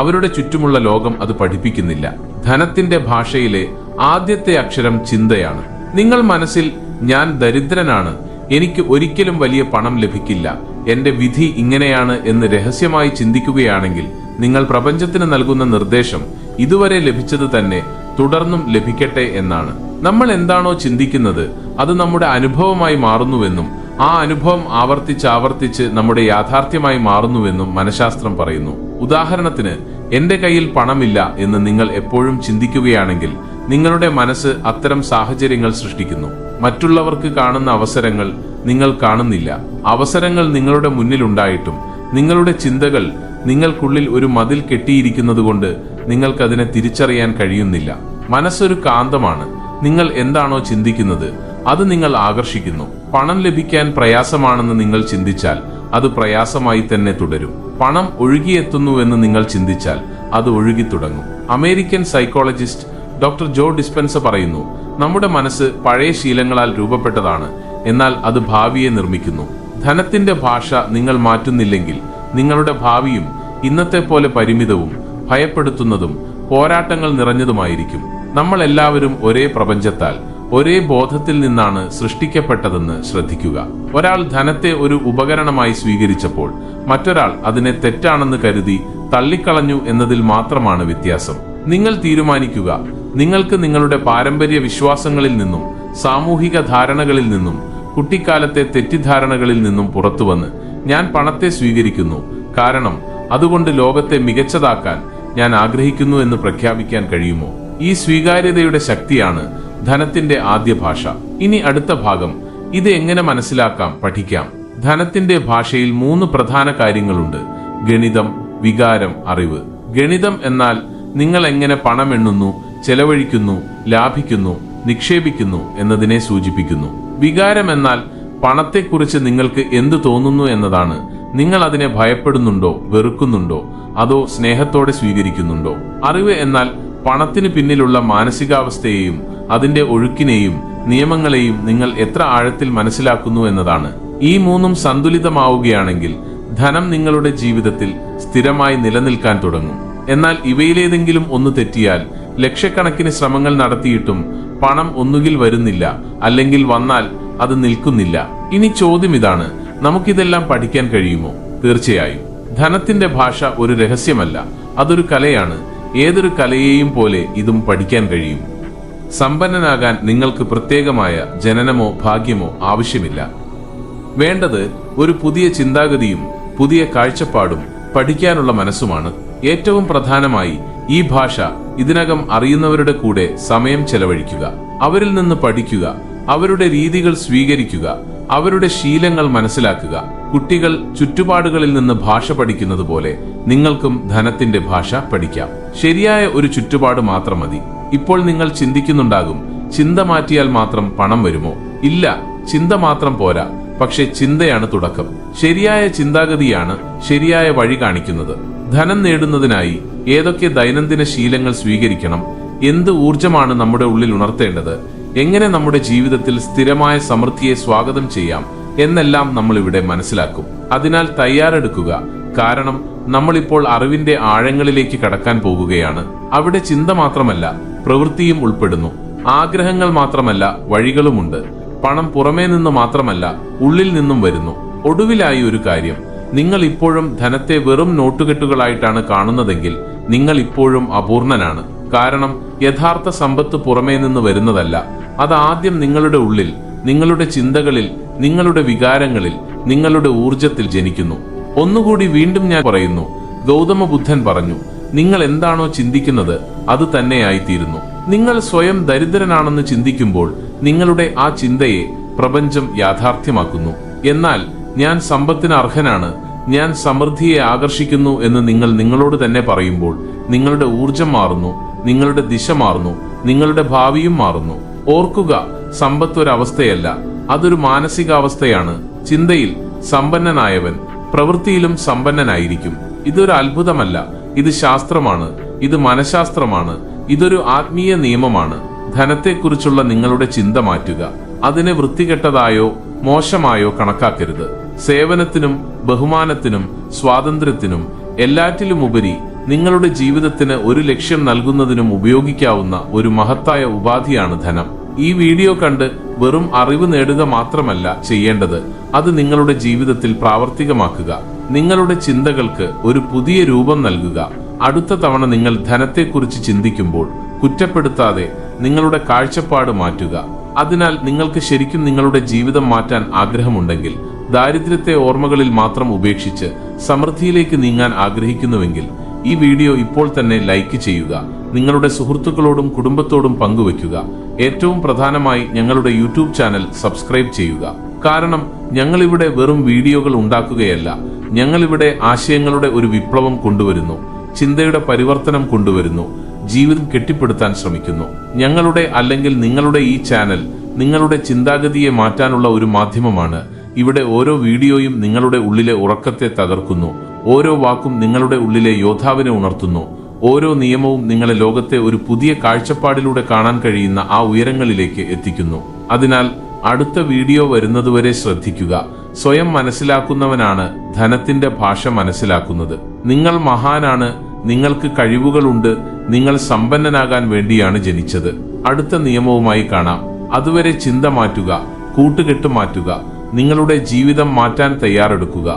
അവരുടെ ചുറ്റുമുള്ള ലോകം അത് പഠിപ്പിക്കുന്നില്ല. ധനത്തിന്റെ ഭാഷയിലെ ആദ്യത്തെ അക്ഷരം ചിന്തയാണ്. നിങ്ങൾ മനസ്സിൽ ഞാൻ ദരിദ്രനാണ്, എനിക്ക് ഒരിക്കലും വലിയ പണം ലഭിക്കില്ല, എന്റെ വിധി ഇങ്ങനെയാണ് എന്ന് രഹസ്യമായി ചിന്തിക്കുകയാണെങ്കിൽ നിങ്ങൾ പ്രപഞ്ചത്തിന് നൽകുന്ന നിർദ്ദേശം ഇതുവരെ ലഭിച്ചത് തന്നെ തുടർന്നും ലഭിക്കട്ടെ എന്നാണ്. നമ്മൾ എന്താണോ ചിന്തിക്കുന്നത് അത് നമ്മുടെ അനുഭവമായി മാറുന്നുവെന്നും ആ അനുഭവം ആവർത്തിച്ച് നമ്മുടെ യാഥാർത്ഥ്യമായി മാറുന്നുവെന്നും മനഃശാസ്ത്രം പറയുന്നു. ഉദാഹരണത്തിന്, എന്റെ കയ്യിൽ പണമില്ല എന്ന് നിങ്ങൾ എപ്പോഴും ചിന്തിക്കുകയാണെങ്കിൽ നിങ്ങളുടെ മനസ്സ് അത്തരം സാഹചര്യങ്ങൾ സൃഷ്ടിക്കുന്നു. മറ്റുള്ളവർക്ക് കാണുന്ന അവസരങ്ങൾ നിങ്ങൾ കാണുന്നില്ല. അവസരങ്ങൾ നിങ്ങളുടെ മുന്നിലുണ്ടായിട്ടും നിങ്ങളുടെ ചിന്തകൾ നിങ്ങൾക്കുള്ളിൽ ഒരു മതിൽ കെട്ടിയിരിക്കുന്നതുകൊണ്ട് നിങ്ങൾക്കതിനെ തിരിച്ചറിയാൻ കഴിയുന്നില്ല. മനസ്സൊരു കാന്തമാണ്. നിങ്ങൾ എന്താണോ ചിന്തിക്കുന്നത് അത് നിങ്ങൾ ആകർഷിക്കുന്നു. പണം ലഭിക്കാൻ പ്രയാസമാണെന്ന് നിങ്ങൾ ചിന്തിച്ചാൽ അത് പ്രയാസമായി തന്നെ തുടരും. പണം ഒഴുകിയെത്തുന്നുവെന്ന് നിങ്ങൾ ചിന്തിച്ചാൽ അത് ഒഴുകി തുടങ്ങും. അമേരിക്കൻ സൈക്കോളജിസ്റ്റ് ഡോക്ടർ ജോ ഡിസ്പെൻസ പറയുന്നു, നമ്മുടെ മനസ്സ് പഴയ ശീലങ്ങളാൽ രൂപപ്പെട്ടതാണ്, എന്നാൽ അത് ഭാവിയെ നിർമ്മിക്കുന്നു. ധനത്തിന്റെ ഭാഷ നിങ്ങൾ മാറ്റുന്നില്ലെങ്കിൽ നിങ്ങളുടെ ഭാവിയും ഇന്നത്തെ പോലെ പരിമിതവും ഭയപ്പെടുത്തുന്നതും പോരാട്ടങ്ങൾ നിറഞ്ഞതുമായിരിക്കും. നമ്മൾ എല്ലാവരും ഒരേ പ്രപഞ്ചത്താൽ ഒരേ ബോധത്തിൽ നിന്നാണ് സൃഷ്ടിക്കപ്പെട്ടതെന്ന് ശ്രദ്ധിക്കുക. ഒരാൾ ധനത്തെ ഒരു ഉപകരണമായി സ്വീകരിച്ചപ്പോൾ മറ്റൊരാൾ അതിനെ തെറ്റാണെന്ന് കരുതി തള്ളിക്കളഞ്ഞു എന്നതിൽ മാത്രമാണ് വ്യത്യാസം. നിങ്ങൾ തീരുമാനിക്കുക. നിങ്ങൾക്ക് നിങ്ങളുടെ പാരമ്പര്യ വിശ്വാസങ്ങളിൽ നിന്നും സാമൂഹിക ധാരണകളിൽ നിന്നും കുട്ടിക്കാലത്തെ തെറ്റിദ്ധാരണകളിൽ നിന്നും പുറത്തുവന്ന് ഞാൻ പണത്തെ സ്വീകരിക്കുന്നു, കാരണം അതുകൊണ്ട് ലോകത്തെ മികച്ചതാക്കാൻ ഞാൻ ആഗ്രഹിക്കുന്നു എന്ന് പ്രഖ്യാപിക്കാൻ കഴിയുമോ? ഈ സ്വീകാര്യതയുടെ ശക്തിയാണ് ധനത്തിന്റെ ആദ്യ ഭാഷ. ഇനി അടുത്ത ഭാഗം, ഇത് എങ്ങനെ മനസ്സിലാക്കാം, പഠിക്കാം. ധനത്തിന്റെ ഭാഷയിൽ 3 പ്രധാന കാര്യങ്ങളുണ്ട്: ഗണിതം, വികാരം, അറിവ്. ഗണിതം എന്നാൽ നിങ്ങൾ എങ്ങനെ പണം എണ്ണുന്നു, ചെലവഴിക്കുന്നു, ലാഭിക്കുന്നു, നിക്ഷേപിക്കുന്നു എന്നതിനെ സൂചിപ്പിക്കുന്നു. വികാരം എന്നാൽ പണത്തെക്കുറിച്ച് നിങ്ങൾക്ക് എന്തു തോന്നുന്നു എന്നതാണ്. നിങ്ങൾ അതിനെ ഭയപ്പെടുന്നുണ്ടോ, വെറുക്കുന്നുണ്ടോ, അതോ സ്നേഹത്തോടെ സ്വീകരിക്കുന്നുണ്ടോ? അറിവ് എന്നാൽ പണത്തിന് പിന്നിലുള്ള മാനസികാവസ്ഥയെയും അതിന്റെ ഒഴുക്കിനെയും നിയമങ്ങളെയും നിങ്ങൾ എത്ര ആഴത്തിൽ മനസ്സിലാക്കുന്നു എന്നതാണ്. ഈ 3ഉം സന്തുലിതമാവുകയാണെങ്കിൽ ധനം നിങ്ങളുടെ ജീവിതത്തിൽ സ്ഥിരമായി നിലനിൽക്കാൻ തുടങ്ങും. എന്നാൽ ഇവയിലേതെങ്കിലും ഒന്ന് തെറ്റിയാൽ ലക്ഷക്കണക്കിന് ശ്രമങ്ങൾ നടത്തിയിട്ടും പണം ഒന്നുകിൽ വരുന്നില്ല, അല്ലെങ്കിൽ വന്നാൽ അത് നിൽക്കുന്നില്ല. ഇനി ചോദ്യം ഇതാണ്, നമുക്കിതെല്ലാം പഠിക്കാൻ കഴിയുമോ? തീർച്ചയായും. ധനത്തിന്റെ ഭാഷ ഒരു രഹസ്യമല്ല, അതൊരു കലയാണ്. ഏതൊരു കലയെയും പോലെ ഇതും പഠിക്കാൻ കഴിയും. സമ്പന്നനാകാൻ നിങ്ങൾക്ക് പ്രത്യേകമായ ജനനമോ ഭാഗ്യമോ ആവശ്യമില്ല. വേണ്ടത് ഒരു പുതിയ ചിന്താഗതിയും പുതിയ കാഴ്ചപ്പാടും പഠിക്കാനുള്ള മനസ്സുമാണ്. ഏറ്റവും പ്രധാനമായി ഈ ഭാഷ ഇതിനകം അറിയുന്നവരുടെ കൂടെ സമയം ചെലവഴിക്കുക, അവരിൽ നിന്ന് പഠിക്കുക, അവരുടെ രീതികൾ സ്വീകരിക്കുക, അവരുടെ ശീലങ്ങൾ മനസ്സിലാക്കുക. കുട്ടികൾ ചുറ്റുപാടുകളിൽ നിന്ന് ഭാഷ പഠിക്കുന്നത് പോലെ നിങ്ങൾക്കും ധനത്തിന്റെ ഭാഷ പഠിക്കാം. ശരിയായ ഒരു ചുറ്റുപാട് മാത്രം മതി. ഇപ്പോൾ നിങ്ങൾ ചിന്തിക്കുന്നുണ്ടാകും, ചിന്ത മാറ്റിയാൽ മാത്രം പണം വരുമോ? ഇല്ല, ചിന്ത മാത്രം പോരാ, പക്ഷെ ചിന്തയാണ് തുടക്കം. ശരിയായ ചിന്താഗതിയാണ് ശരിയായ വഴി കാണിക്കുന്നത്. ധനം നേടുന്നതിനായി ഏതൊക്കെ ദൈനംദിന ശീലങ്ങൾ സ്വീകരിക്കണം, എന്ത് ഊർജമാണ് നമ്മുടെ ഉള്ളിൽ ഉണർത്തേണ്ടത്, എങ്ങനെ നമ്മുടെ ജീവിതത്തിൽ സ്ഥിരമായ സമൃദ്ധിയെ സ്വാഗതം ചെയ്യാം എന്നെല്ലാം നമ്മൾ ഇവിടെ മനസ്സിലാക്കും. അതിനാൽ തയ്യാറെടുക്കുക, കാരണം നമ്മളിപ്പോൾ അറിവിന്റെ ആഴങ്ങളിലേക്ക് കടക്കാൻ പോകുകയാണ്. അവിടെ ചിന്ത മാത്രമല്ല, പ്രവൃത്തിയും ഉൾപ്പെടുന്നു. ആഗ്രഹങ്ങൾ മാത്രമല്ല, വഴികളുമുണ്ട്. പണം പുറമേ നിന്ന് മാത്രമല്ല, ഉള്ളിൽ നിന്നും വരുന്നു. ഒടുവിലായി ഒരു കാര്യം, നിങ്ങൾ ഇപ്പോഴും ധനത്തെ വെറും നോട്ടുകെട്ടുകളായിട്ടാണ് കാണുന്നതെങ്കിൽ നിങ്ങൾ ഇപ്പോഴും അപൂർണനാണ്. കാരണം യഥാർത്ഥ സമ്പത്ത് പുറമേ നിന്ന് വരുന്നതല്ല, അത് ആദ്യം നിങ്ങളുടെ ഉള്ളിൽ, നിങ്ങളുടെ ചിന്തകളിൽ, നിങ്ങളുടെ വികാരങ്ങളിൽ, നിങ്ങളുടെ ഊർജത്തിൽ ജനിക്കുന്നു. ഒന്നുകൂടി വീണ്ടും ഞാൻ പറയുന്നു, ഗൗതമ ബുദ്ധൻ പറഞ്ഞു, നിങ്ങൾ എന്താണോ ചിന്തിക്കുന്നത് അത് തന്നെയായിത്തീരുന്നു. നിങ്ങൾ സ്വയം ദരിദ്രനാണെന്ന് ചിന്തിക്കുമ്പോൾ നിങ്ങളുടെ ആ ചിന്തയെ പ്രപഞ്ചം യാഥാർത്ഥ്യമാക്കുന്നു. എന്നാൽ ഞാൻ സമ്പത്തിന് അർഹനാണ്, ഞാൻ സമൃദ്ധിയെ ആകർഷിക്കുന്നു എന്ന് നിങ്ങൾ നിങ്ങളോട് തന്നെ പറയുമ്പോൾ നിങ്ങളുടെ ഊർജം മാറുന്നു, നിങ്ങളുടെ ദിശ മാറുന്നു, നിങ്ങളുടെ ഭാവിയും മാറുന്നു. ഓർക്കുക, സമ്പത്ത് ഒരവസ്ഥയല്ല, അതൊരു മാനസികാവസ്ഥയാണ്. ചിന്തയിൽ സമ്പന്നനായവൻ പ്രവൃത്തിയിലും സമ്പന്നനായിരിക്കും. ഇതൊരു അത്ഭുതമല്ല, ഇത് ശാസ്ത്രമാണ്. ഇത് മനഃശാസ്ത്രമാണ്. ഇതൊരു ആത്മീയ നിയമമാണ്. ധനത്തെക്കുറിച്ചുള്ള നിങ്ങളുടെ ചിന്ത മാറ്റുക. അതിനെ വൃത്തികെട്ടതായോ മോശമായോ കണക്കാക്കരുത്. സേവനത്തിനും ബഹുമാനത്തിനും സ്വാതന്ത്ര്യത്തിനും എല്ലാറ്റിലുമുപരി നിങ്ങളുടെ ജീവിതത്തിന് ഒരു ലക്ഷ്യം നൽകുന്നതിനും ഉപയോഗിക്കാവുന്ന ഒരു മഹത്തായ ഉപാധിയാണ് ധനം. ഈ വീഡിയോ കണ്ട് വെറും അറിവ് നേടുക മാത്രമല്ല ചെയ്യേണ്ടത്, അത് നിങ്ങളുടെ ജീവിതത്തിൽ പ്രാവർത്തികമാക്കുക. നിങ്ങളുടെ ചിന്തകൾക്ക് ഒരു പുതിയ രൂപം നൽകുക. അടുത്ത തവണ നിങ്ങൾ ധനത്തെക്കുറിച്ച് ചിന്തിക്കുമ്പോൾ കുറ്റപ്പെടുത്താതെ നിങ്ങളുടെ കാഴ്ചപ്പാട് മാറ്റുക. അതിനാൽ നിങ്ങൾക്ക് ശരിക്കും നിങ്ങളുടെ ജീവിതം മാറ്റാൻ ആഗ്രഹമുണ്ടെങ്കിൽ, ദാരിദ്ര്യത്തെ ഓർമ്മകളിൽ മാത്രം ഉപേക്ഷിച്ച് സമൃദ്ധിയിലേക്ക് നീങ്ങാൻ ആഗ്രഹിക്കുന്നുവെങ്കിൽ ഈ വീഡിയോ ഇപ്പോൾ തന്നെ ലൈക്ക് ചെയ്യുക. നിങ്ങളുടെ സുഹൃത്തുക്കളോടും കുടുംബത്തോടും പങ്കുവെക്കുക. ഏറ്റവും പ്രധാനമായി ഞങ്ങളുടെ യൂട്യൂബ് ചാനൽ സബ്സ്ക്രൈബ് ചെയ്യുക. കാരണം ഞങ്ങളിവിടെ വെറും വീഡിയോകൾ ഉണ്ടാക്കുകയല്ല, ഞങ്ങളിവിടെ ആശയങ്ങളുടെ ഒരു വിപ്ലവം കൊണ്ടുവരുന്നു, ചിന്തയുടെ പരിവർത്തനം കൊണ്ടുവരുന്നു, ജീവിതം കെട്ടിപ്പടുത്താൻ ശ്രമിക്കുന്നു. ഞങ്ങളുടെ അല്ലെങ്കിൽ നിങ്ങളുടെ ഈ ചാനൽ നിങ്ങളുടെ ചിന്താഗതിയെ മാറ്റാനുള്ള ഒരു മാധ്യമമാണ്. ഇവിടെ ഓരോ വീഡിയോയും നിങ്ങളുടെ ഉള്ളിലെ ഉറക്കത്തെ തകർക്കുന്നു. ഓരോ വാക്കും നിങ്ങളുടെ ഉള്ളിലെ യോദ്ധാവിനെ ഉണർത്തുന്നു. ഓരോ നിയമവും നിങ്ങളെ ലോകത്തെ ഒരു പുതിയ കാഴ്ചപ്പാടിലൂടെ കാണാൻ കഴിയുന്ന ആ ഉയരങ്ങളിലേക്ക് എത്തിക്കുന്നു. അതിനാൽ അടുത്ത വീഡിയോ വരുന്നതുവരെ ശ്രദ്ധിക്കുക. സ്വയം മനസ്സിലാക്കുന്നവനാണ് ധനത്തിന്റെ ഭാഷ മനസ്സിലാക്കുന്നത്. നിങ്ങൾ മഹാനാണ്, നിങ്ങൾക്ക് കഴിവുകളുണ്ട്, നിങ്ങൾ സമ്പന്നനാകാൻ വേണ്ടിയാണ് ജനിച്ചത്. അടുത്ത നിയമവുമായി കാണാം. അതുവരെ ചിന്ത മാറ്റുക, കൂട്ടുകെട്ട് മാറ്റുക, നിങ്ങളുടെ ജീവിതം മാറ്റാൻ തയ്യാറെടുക്കുക.